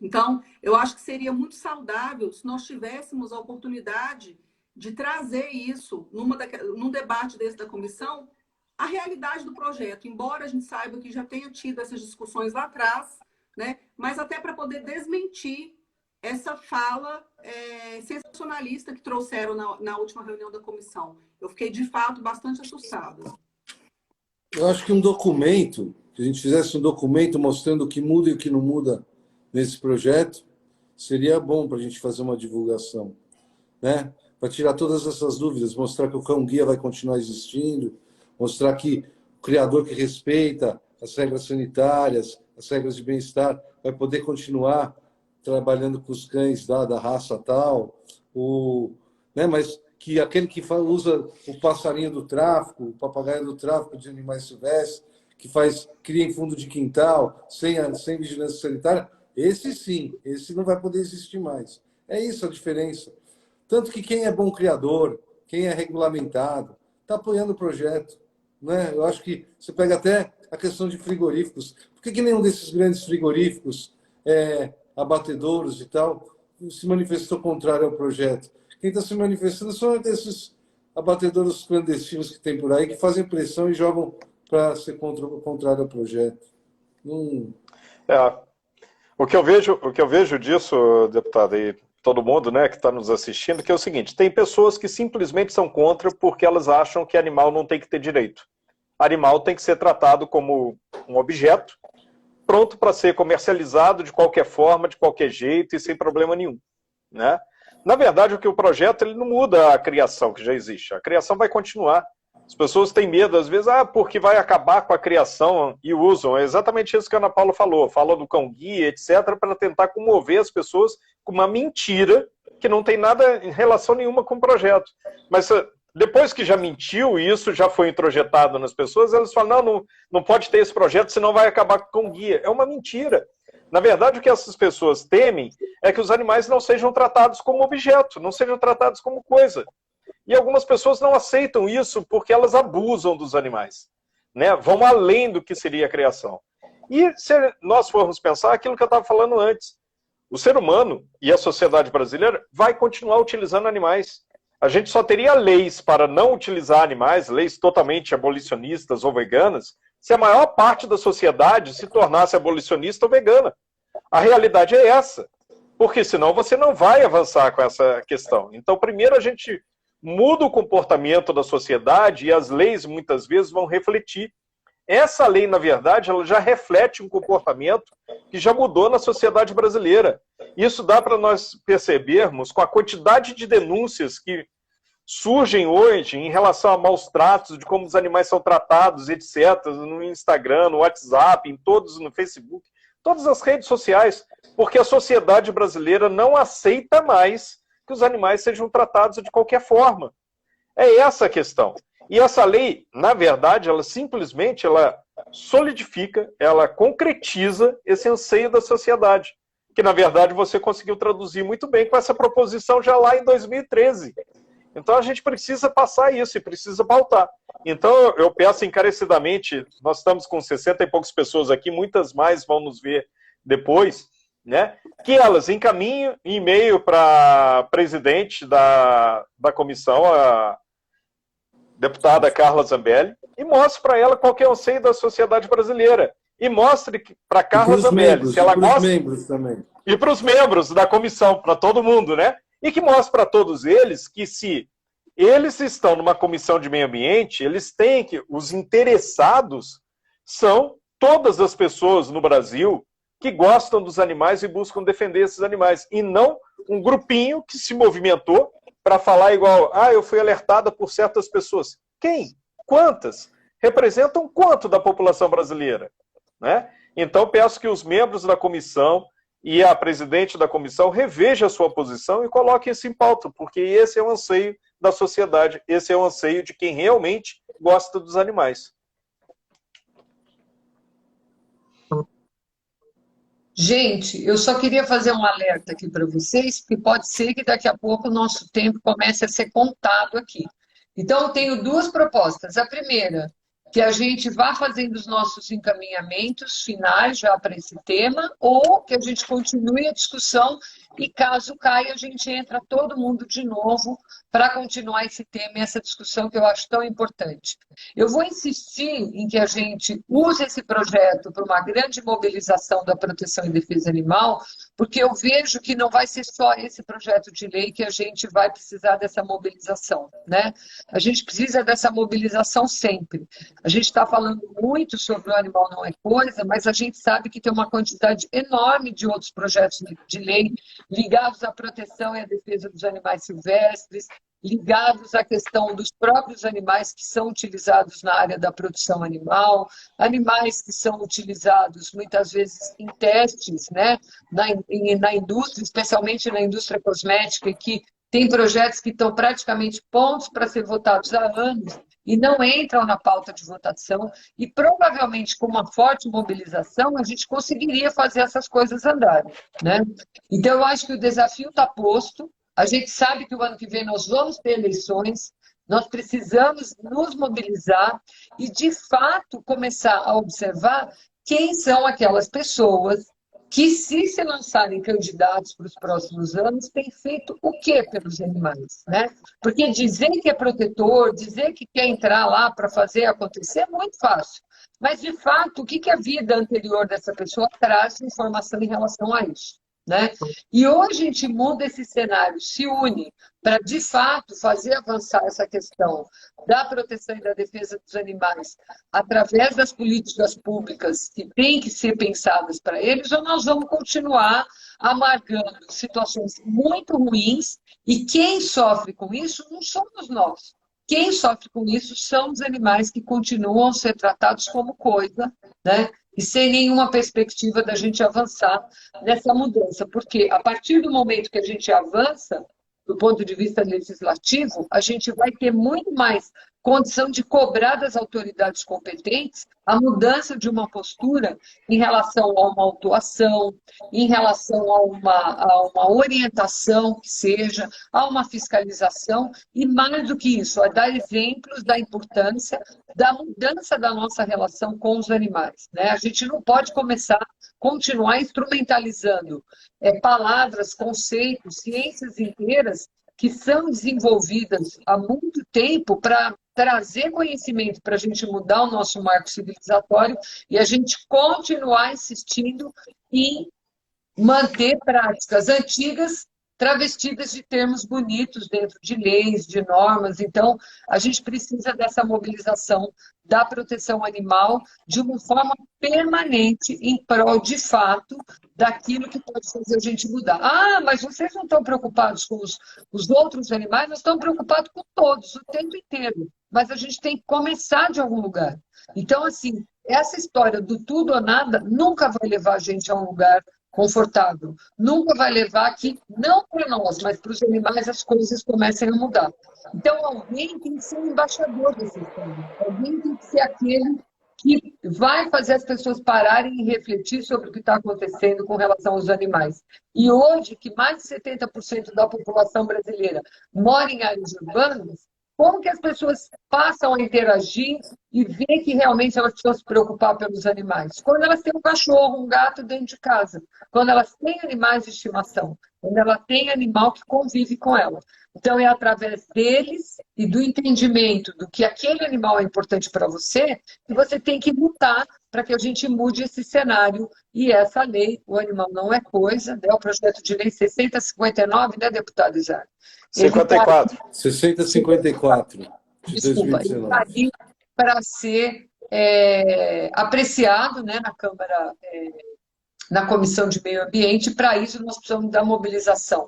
Então, eu acho que seria muito saudável se nós tivéssemos a oportunidade de trazer isso num debate desse da comissão, a realidade do projeto, embora a gente saiba que já tenha tido essas discussões lá atrás, né? Mas até para poder desmentir essa fala sensacionalista que trouxeram na última reunião da comissão. Eu fiquei, de fato, bastante assustada.
Eu acho que que a gente fizesse um documento mostrando o que muda e o que não muda nesse projeto, seria bom para a gente fazer uma divulgação, né? Para tirar todas essas dúvidas, mostrar que o cão-guia vai continuar existindo, mostrar que o criador que respeita as regras sanitárias, as regras de bem-estar, vai poder continuar trabalhando com os cães da raça tal, né? Mas que aquele que usa o passarinho do tráfico, o papagaio do tráfico de animais silvestres, que cria em fundo de quintal, sem vigilância sanitária, esse sim, esse não vai poder existir mais. É isso a diferença. Tanto que quem é bom criador, quem é regulamentado, está apoiando o projeto, né? Eu acho que você pega até a questão de frigoríficos. Por que nenhum desses grandes frigoríficos, abatedouros e tal, se manifestou contrário ao projeto? Quem está se manifestando são abatedouros clandestinos que tem por aí, que fazem pressão e jogam para ser contrário ao projeto. Não...
O que eu vejo disso, deputado, e todo mundo, né, que está nos assistindo, que é o seguinte: tem pessoas que simplesmente são contra porque elas acham que animal não tem que ter direito. Animal tem que ser tratado como um objeto, pronto para ser comercializado de qualquer forma, de qualquer jeito e sem problema nenhum, né? Na verdade, o projeto ele não muda a criação que já existe. A criação vai continuar. As pessoas têm medo, às vezes, porque vai acabar com a criação e usam. É exatamente isso que a Ana Paula falou. Fala do cão-guia, etc., para tentar comover as pessoas com uma mentira que não tem nada em relação nenhuma com o projeto. Mas depois que já mentiu e isso já foi introjetado nas pessoas, elas falam, não pode ter esse projeto, senão vai acabar com o cão-guia. É uma mentira. Na verdade, o que essas pessoas temem é que os animais não sejam tratados como objeto, não sejam tratados como coisa. E algumas pessoas não aceitam isso porque elas abusam dos animais, né? Vão além do que seria a criação. E se nós formos pensar aquilo que eu estava falando antes, o ser humano e a sociedade brasileira vai continuar utilizando animais. A gente só teria leis para não utilizar animais, leis totalmente abolicionistas ou veganas, se a maior parte da sociedade se tornasse abolicionista ou vegana. A realidade é essa, porque senão você não vai avançar com essa questão. Então, primeiro a gente muda o comportamento da sociedade e as leis muitas vezes vão refletir. Essa lei, na verdade, ela já reflete um comportamento que já mudou na sociedade brasileira. Isso dá para nós percebermos com a quantidade de denúncias que surgem hoje em relação a maus tratos, de como os animais são tratados, etc., no Instagram, no WhatsApp, no Facebook, todas as redes sociais, porque a sociedade brasileira não aceita mais que os animais sejam tratados de qualquer forma. É essa a questão. E essa lei, na verdade, ela simplesmente solidifica, ela concretiza esse anseio da sociedade, que, na verdade, você conseguiu traduzir muito bem com essa proposição já lá em 2013. Então, a gente precisa passar isso e precisa pautar. Então, eu peço encarecidamente, nós estamos com 60 e poucas pessoas aqui, muitas mais vão nos ver depois, né? Que elas encaminhem e-mail para a presidente da comissão, a deputada Carla Zambelli, e mostre para ela qual que é o anseio da sociedade brasileira. E mostre para a Carla Zambelli, se ela gosta. E para os membros da comissão, para todo mundo, né? E que mostre para todos eles que se eles estão numa comissão de meio ambiente, eles têm que, os interessados são todas as pessoas no Brasil que gostam dos animais e buscam defender esses animais, e não um grupinho que se movimentou para falar igual, eu fui alertada por certas pessoas. Quem? Quantas? Representam quanto da população brasileira? Né? Então, peço que os membros da comissão e a presidente da comissão revejam a sua posição e coloquem isso em pauta, porque esse é o anseio da sociedade, esse é o anseio de quem realmente gosta dos animais.
Gente, eu só queria fazer um alerta aqui para vocês, porque pode ser que daqui a pouco o nosso tempo comece a ser contado aqui. Então, eu tenho duas propostas. A primeira, que a gente vá fazendo os nossos encaminhamentos finais já para esse tema, ou que a gente continue a discussão e, caso caia, a gente entra todo mundo de novo para continuar esse tema e essa discussão que eu acho tão importante. Eu vou insistir em que a gente use esse projeto para uma grande mobilização da proteção e defesa animal, porque eu vejo que não vai ser só esse projeto de lei que a gente vai precisar dessa mobilização, né? A gente precisa dessa mobilização sempre. A gente está falando muito sobre o animal não é coisa, mas a gente sabe que tem uma quantidade enorme de outros projetos de lei ligados à proteção e à defesa dos animais silvestres, ligados à questão dos próprios animais que são utilizados na área da produção animal, animais que são utilizados muitas vezes em testes, né, na indústria, especialmente na indústria cosmética, e que tem projetos que estão praticamente prontos para ser votados há anos e não entram na pauta de votação, e provavelmente com uma forte mobilização a gente conseguiria fazer essas coisas andarem, né? Então eu acho que o desafio está posto. A gente sabe que o ano que vem nós vamos ter eleições, nós precisamos nos mobilizar e, de fato, começar a observar quem são aquelas pessoas que, se lançarem candidatos para os próximos anos, tem feito o quê pelos animais, né? Porque dizer que é protetor, dizer que quer entrar lá para fazer acontecer é muito fácil. Mas, de fato, o que a vida anterior dessa pessoa traz de informação em relação a isso, né? E hoje a gente muda esse cenário, se une para, de fato, fazer avançar essa questão da proteção e da defesa dos animais através das políticas públicas que têm que ser pensadas para eles, ou nós vamos continuar amargando situações muito ruins e quem sofre com isso não somos nós. Quem sofre com isso são os animais que continuam a ser tratados como coisa, né? E sem nenhuma perspectiva da gente avançar nessa mudança. Porque a partir do momento que a gente avança, do ponto de vista legislativo, a gente vai ter muito mais condição de cobrar das autoridades competentes a mudança de uma postura em relação a uma autuação, em relação a uma orientação que seja, a uma fiscalização, e mais do que isso, a dar exemplos da importância da mudança da nossa relação com os animais, né? A gente não pode continuar instrumentalizando palavras, conceitos, ciências inteiras que são desenvolvidas há muito tempo para trazer conhecimento para a gente mudar o nosso marco civilizatório e a gente continuar insistindo em manter práticas antigas travestidas de termos bonitos dentro de leis, de normas. Então, a gente precisa dessa mobilização da proteção animal de uma forma permanente em prol, de fato, daquilo que pode fazer a gente mudar. Ah, mas vocês não estão preocupados com os outros animais? Nós estamos preocupados com todos, o tempo inteiro. Mas a gente tem que começar de algum lugar. Então, assim, essa história do tudo ou nada nunca vai levar a gente a um lugar confortável. Nunca vai levar que, não para nós, mas para os animais, as coisas comecem a mudar. Então, alguém tem que ser o embaixador dessa história. Alguém tem que ser aquele que vai fazer as pessoas pararem e refletir sobre o que está acontecendo com relação aos animais. E hoje, que mais de 70% da população brasileira mora em áreas urbanas, como que as pessoas passam a interagir e ver que realmente elas precisam se preocupar pelos animais? Quando elas têm um cachorro, um gato dentro de casa, quando elas têm animais de estimação, quando ela tem animal que convive com ela. Então, é através deles e do entendimento do que aquele animal é importante para você que você tem que lutar para que a gente mude esse cenário. E essa lei, o animal não é coisa, né? O projeto de lei 6059, né, deputado Isaac?
54.
6054, de
Desculpa, ele
2019.
está aí para ser apreciado, né, na Câmara, na Comissão de Meio Ambiente. Para isso, nós precisamos da mobilização.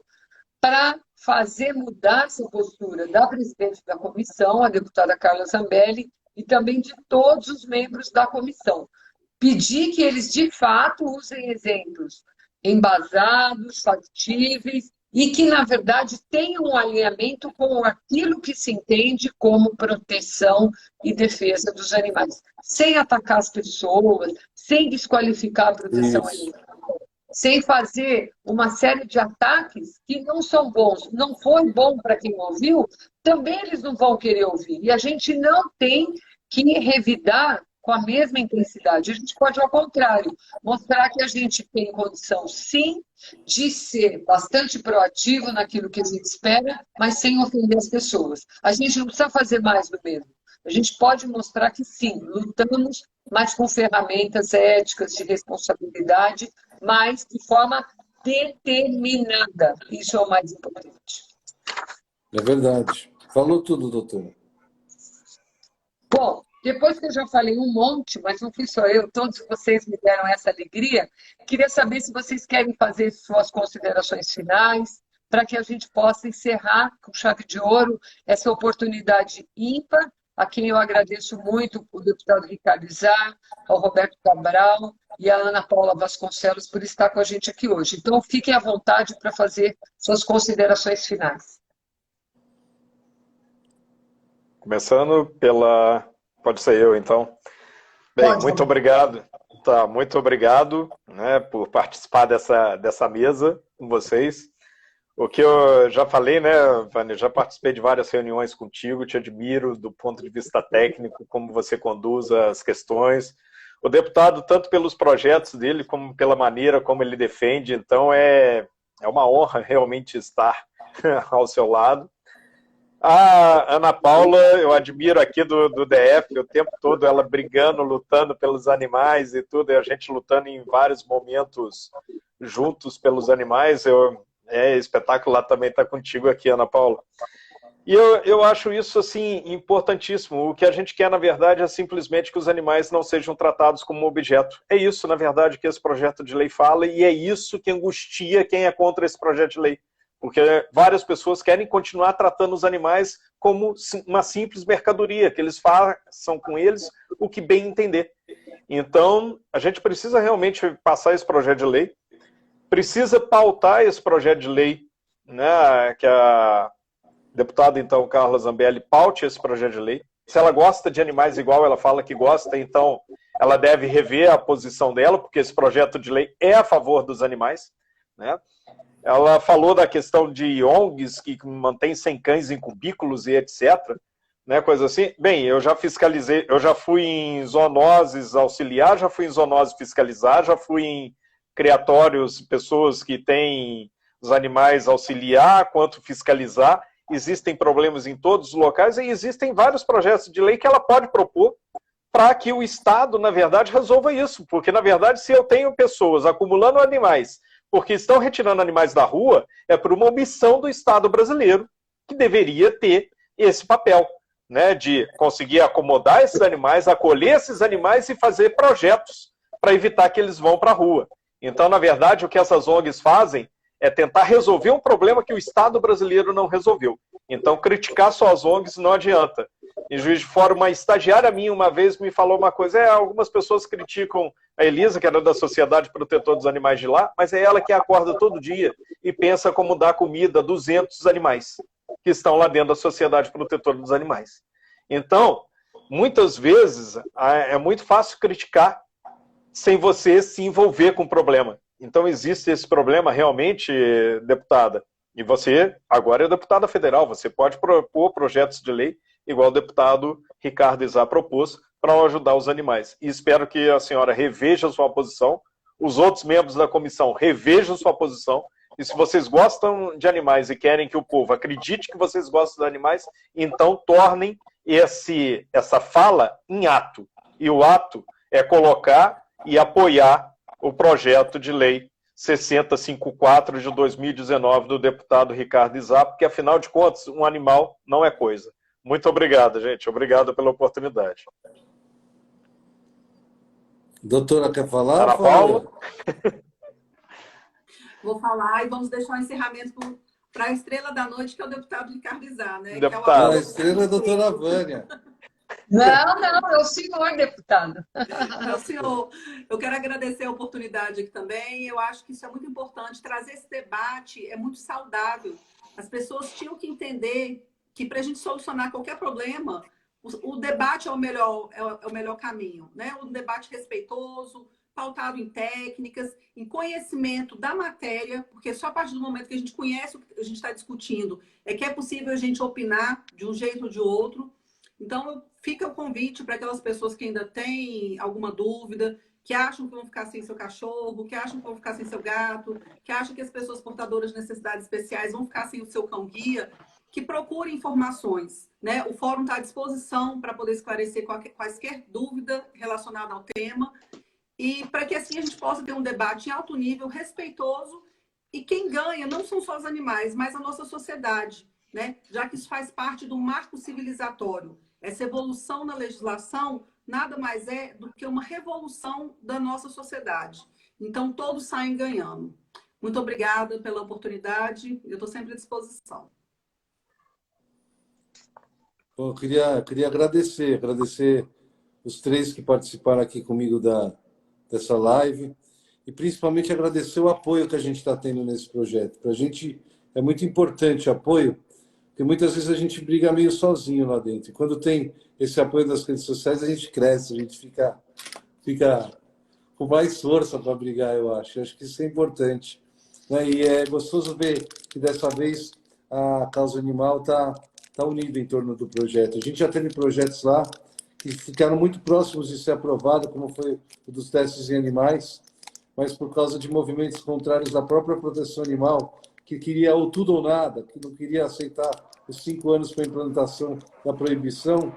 Para fazer mudar essa postura da presidente da comissão, a deputada Carla Zambelli, e também de todos os membros da comissão. Pedir que eles, de fato, usem exemplos embasados, factíveis, e que, na verdade, tenham um alinhamento com aquilo que se entende como proteção e defesa dos animais, sem atacar as pessoas, sem desqualificar a proteção animal, sem fazer uma série de ataques que não são bons. Não foi bom para quem ouviu, também eles não vão querer ouvir. E a gente não tem que revidar com a mesma intensidade. A gente pode, ao contrário, mostrar que a gente tem condição, sim, de ser bastante proativo naquilo que a gente espera, mas sem ofender as pessoas. A gente não precisa fazer mais do mesmo. A gente pode mostrar que, sim, lutamos, mas com ferramentas éticas de responsabilidade, mas de forma determinada. Isso é o mais importante.
É verdade. Falou tudo, doutora.
Bom, depois que eu já falei um monte, mas não fui só eu, todos vocês me deram essa alegria, queria saber se vocês querem fazer suas considerações finais, para que a gente possa encerrar com chave de ouro essa oportunidade ímpar, a quem eu agradeço muito, o deputado Ricardo Izar, ao Roberto Cabral e a Ana Paula Vasconcelos por estar com a gente aqui hoje. Então, fiquem à vontade para fazer suas considerações finais.
Começando pela... Pode ser eu, então. Bem,
Pode,
muito obrigado. Tá, muito obrigado, né, por participar dessa mesa com vocês. O que eu já falei, né, Vânia, já participei de várias reuniões contigo, te admiro do ponto de vista técnico, como você conduz as questões, o deputado, tanto pelos projetos dele, como pela maneira como ele defende. Então, é uma honra realmente estar ao seu lado. A Ana Paula, eu admiro aqui do DF, o tempo todo ela brigando, lutando pelos animais e tudo, e a gente lutando em vários momentos juntos pelos animais. É espetáculo lá também estar contigo aqui, Ana Paula. E eu acho isso, assim, importantíssimo. O que a gente quer, na verdade, é simplesmente que os animais não sejam tratados como objeto. É isso, na verdade, que esse projeto de lei fala, e é isso que angustia quem é contra esse projeto de lei. Porque várias pessoas querem continuar tratando os animais como uma simples mercadoria, que eles façam com eles o que bem entender. Então, a gente precisa realmente passar esse projeto de lei, precisa pautar esse projeto de lei, né, que a deputada, então, Carla Zambelli, paute esse projeto de lei. Se ela gosta de animais igual ela fala que gosta, então ela deve rever a posição dela, porque esse projeto de lei é a favor dos animais, né? Ela falou da questão de ONGs que mantêm 100 cães em cubículos e etc., né, coisa assim. Bem, eu já fiscalizei, eu já fui em zoonoses auxiliar, já fui em zoonose fiscalizar, já fui em criatórios, pessoas que têm os animais auxiliar, quanto fiscalizar. Existem problemas em todos os locais e existem vários projetos de lei que ela pode propor para que o Estado, na verdade, resolva isso. Porque, na verdade, se eu tenho pessoas acumulando animais porque estão retirando animais da rua, é por uma omissão do Estado brasileiro, que deveria ter esse papel, né, de conseguir acomodar esses animais, acolher esses animais e fazer projetos para evitar que eles vão para a rua. Então, na verdade, o que essas ONGs fazem é tentar resolver um problema que o Estado brasileiro não resolveu. Então, criticar só as ONGs não adianta. Em Juiz de Fora, uma estagiária minha uma vez me falou uma coisa, algumas pessoas criticam a Elisa, que era da Sociedade Protetora dos Animais de lá, mas é ela que acorda todo dia e pensa como dar comida a 200 animais que estão lá dentro da Sociedade Protetora dos Animais. Então, muitas vezes, é muito fácil criticar sem você se envolver com o problema. Então, existe esse problema realmente, deputada. E você, agora é deputada federal, você pode propor projetos de lei, igual o deputado Ricardo Izá propôs, para ajudar os animais. E espero que a senhora reveja sua posição, os outros membros da comissão revejam sua posição, e se vocês gostam de animais e querem que o povo acredite que vocês gostam de animais, então tornem essa fala em ato. E o ato é colocar e apoiar o projeto de lei 6054 de 2019 do deputado Ricardo Izá, porque, afinal de contas, um animal não é coisa. Muito obrigado, gente. Obrigado pela oportunidade.
Doutora, quer falar?
Ana Paula?
Vou falar e vamos deixar o encerramento para a estrela da noite, que é o deputado Ricardo Izá, né?
Deputado.
A estrela é a doutora Vânia.
Não, é o senhor, deputado.
Não, senhor, eu quero agradecer a oportunidade aqui também. Eu acho que isso é muito importante. Trazer esse debate é muito saudável. As pessoas tinham que entender que para a gente solucionar qualquer problema, o debate é o melhor caminho, né? Um debate respeitoso, pautado em técnicas, em conhecimento da matéria, porque só a partir do momento que a gente conhece o que a gente está discutindo é que é possível a gente opinar de um jeito ou de outro. Então, fica o convite para aquelas pessoas que ainda têm alguma dúvida, que acham que vão ficar sem seu cachorro, que acham que vão ficar sem seu gato, que acham que as pessoas portadoras de necessidades especiais vão ficar sem o seu cão-guia, que procurem informações, né? O fórum está à disposição para poder esclarecer quaisquer dúvida relacionada ao tema e para que assim a gente possa ter um debate em alto nível, respeitoso, e quem ganha não são só os animais, mas a nossa sociedade, né? Já que isso faz parte do marco civilizatório. Essa evolução na legislação nada mais é do que uma revolução da nossa sociedade. Então, todos saem ganhando. Muito obrigada pela oportunidade. Eu estou sempre à disposição.
Bom, eu queria agradecer os três que participaram aqui comigo dessa live e principalmente agradecer o apoio que a gente está tendo nesse projeto. Para a gente é muito importante o apoio, porque muitas vezes a gente briga meio sozinho lá dentro. E quando tem esse apoio das redes sociais, a gente cresce, a gente fica com mais força para brigar, eu acho. Eu acho que isso é importante, né? E é gostoso ver que dessa vez a causa animal está unida em torno do projeto. A gente já teve projetos lá que ficaram muito próximos de ser aprovado, como foi o dos testes em animais, mas por causa de movimentos contrários da própria proteção animal, que queria ou tudo ou nada, que não queria aceitar os 5 anos para a implantação da proibição,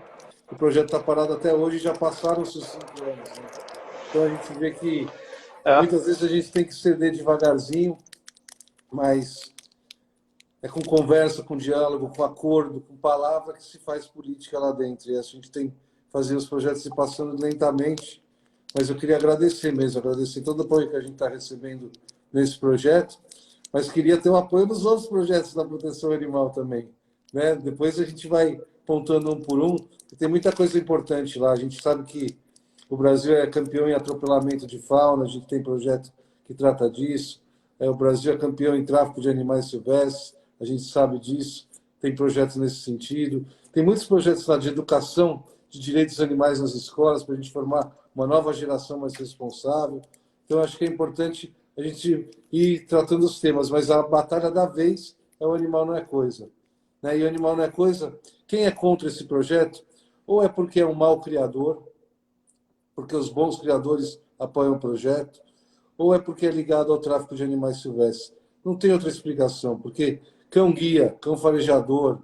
o projeto está parado até hoje e já passaram-se os 5 anos. Né? Então a gente vê que muitas vezes a gente tem que ceder devagarzinho, mas é com conversa, com diálogo, com acordo, com palavra que se faz política lá dentro. E a gente tem que fazer os projetos se passando lentamente, mas eu queria agradecer mesmo, agradecer todo o apoio que a gente está recebendo nesse projeto, mas queria ter o apoio nos outros projetos da proteção animal também. Né? Depois a gente vai pontando um por um, e tem muita coisa importante lá. A gente sabe que o Brasil é campeão em atropelamento de fauna, a gente tem projeto que trata disso. O Brasil é campeão em tráfico de animais silvestres, a gente sabe disso, tem projetos nesse sentido. Tem muitos projetos lá de educação de direitos animais nas escolas, para a gente formar uma nova geração mais responsável. Então, acho que é importante a gente ir tratando os temas, mas a batalha da vez é o animal não é coisa. Né? E o animal não é coisa, quem é contra esse projeto, ou é porque é um mau criador, porque os bons criadores apoiam o projeto, ou é porque é ligado ao tráfico de animais silvestres. Não tem outra explicação, porque cão-guia, cão farejador,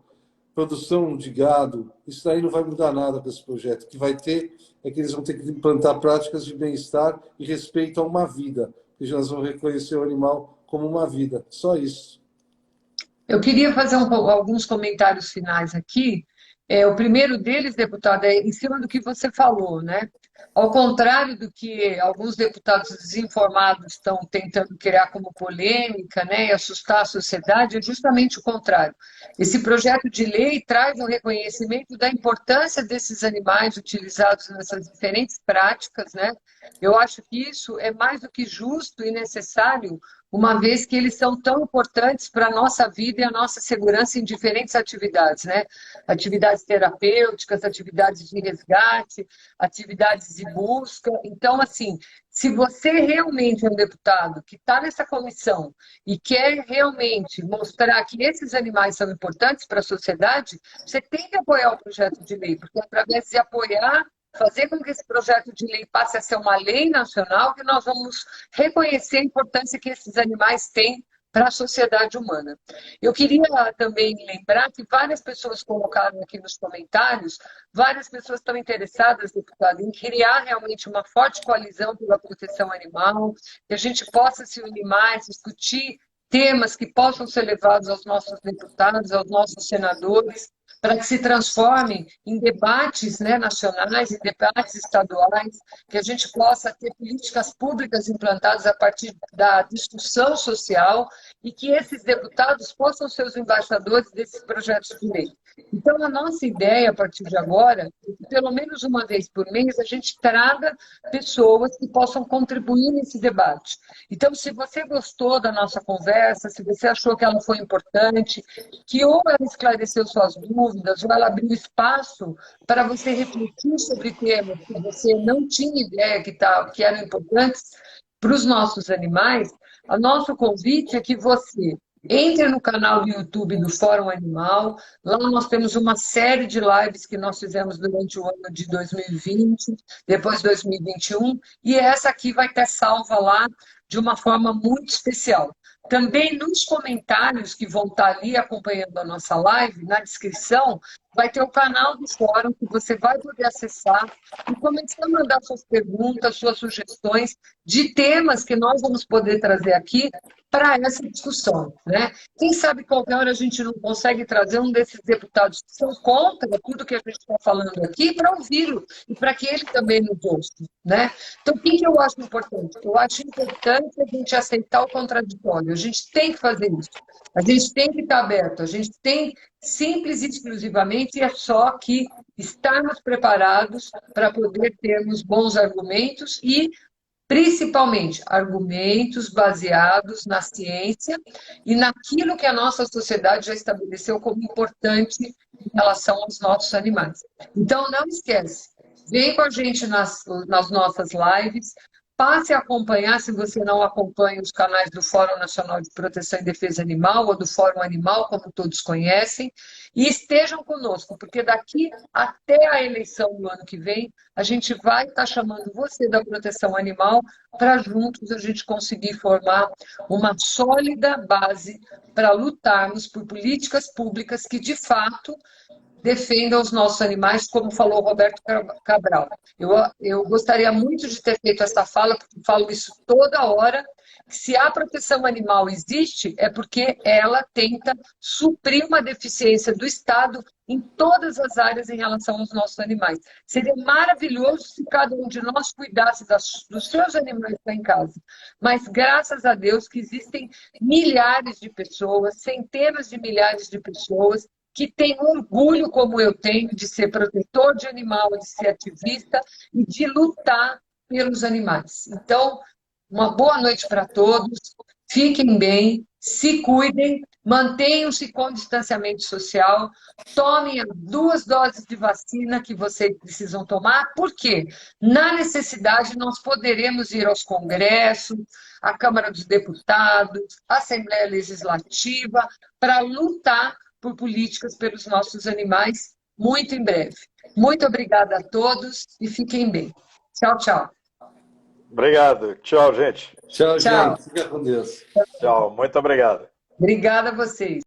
produção de gado, isso aí não vai mudar nada com esse projeto. O que vai ter é que eles vão ter que implantar práticas de bem-estar e respeito a uma vida, porque nós vamos reconhecer o animal como uma vida. Só isso.
Eu queria fazer alguns comentários finais aqui. O primeiro deles, deputado, é em cima do que você falou, né? Ao contrário do que alguns deputados desinformados estão tentando criar como polêmica, né, e assustar a sociedade, é justamente o contrário. Esse projeto de lei traz um reconhecimento da importância desses animais utilizados nessas diferentes práticas, né? Eu acho que isso é mais do que justo e necessário, uma vez que eles são tão importantes para a nossa vida e a nossa segurança em diferentes atividades, né? Atividades terapêuticas, atividades de resgate, atividades de busca. Então, assim, se você realmente é um deputado que está nessa comissão e quer realmente mostrar que esses animais são importantes para a sociedade, você tem que apoiar o projeto de lei, porque através de apoiar, fazer com que esse projeto de lei passe a ser uma lei nacional, que nós vamos reconhecer a importância que esses animais têm para a sociedade humana. Eu queria também lembrar que várias pessoas colocaram aqui nos comentários, várias pessoas estão interessadas, deputado, em criar realmente uma forte coalizão pela proteção animal, que a gente possa se unir mais, discutir temas que possam ser levados aos nossos deputados, aos nossos senadores, para que se transformem em debates, né, nacionais, em debates estaduais, que a gente possa ter políticas públicas implantadas a partir da discussão social e que esses deputados possam ser os embaixadores desses projetos de lei. Então, a nossa ideia, a partir de agora, é que pelo menos uma vez por mês a gente traga pessoas que possam contribuir nesse debate. Então, se você gostou da nossa conversa, se você achou que ela foi importante, que ou ela esclareceu suas dúvidas, ou ela abriu espaço para você refletir sobre temas que você não tinha ideia que eram importantes para os nossos animais, o nosso convite é que você entre no canal do YouTube do Fórum Animal. Lá nós temos uma série de lives que nós fizemos durante o ano de 2020, depois 2021, e essa aqui vai ter salva lá de uma forma muito especial. Também nos comentários que vão estar ali acompanhando a nossa live, na descrição, vai ter o canal do Fórum que você vai poder acessar e começar a mandar suas perguntas, suas sugestões de temas que nós vamos poder trazer aqui para essa discussão, né? Quem sabe qualquer hora a gente não consegue trazer um desses deputados que são contra tudo que a gente está falando aqui para ouvi-lo e para que ele também nos ouça, né? Então, o que eu acho importante? Eu acho importante a gente aceitar o contraditório. A gente tem que fazer isso. A gente tem que estar aberto. A gente tem, simples e exclusivamente, é só que estarmos preparados para poder termos bons argumentos e principalmente argumentos baseados na ciência e naquilo que a nossa sociedade já estabeleceu como importante em relação aos nossos animais. Então, não esquece, vem com a gente nas nossas lives, Passe a acompanhar, se você não acompanha os canais do Fórum Nacional de Proteção e Defesa Animal ou do Fórum Animal, como todos conhecem, e estejam conosco, porque daqui até a eleição do ano que vem, a gente vai estar chamando você da proteção animal para juntos a gente conseguir formar uma sólida base para lutarmos por políticas públicas que, de fato, defendam os nossos animais, como falou Roberto Cabral. Eu gostaria muito de ter feito essa fala, porque falo isso toda hora, que se a proteção animal existe, é porque ela tenta suprir uma deficiência do Estado em todas as áreas em relação aos nossos animais. Seria maravilhoso se cada um de nós cuidasse dos seus animais lá em casa. Mas graças a Deus que existem milhares de pessoas, centenas de milhares de pessoas que tem orgulho, como eu tenho, de ser protetor de animal, de ser ativista e de lutar pelos animais. Então, uma boa noite para todos, fiquem bem, se cuidem, mantenham-se com distanciamento social, tomem as 2 doses de vacina que vocês precisam tomar, porque na necessidade nós poderemos ir aos congressos, à Câmara dos Deputados, à Assembleia Legislativa, para lutar por políticas pelos nossos animais muito em breve. Muito obrigada a todos e fiquem bem. Tchau, tchau.
Obrigado. Tchau, gente.
Tchau,
Tchau.
gente. Fica com Deus.
Tchau. Muito obrigado.
Obrigada a vocês.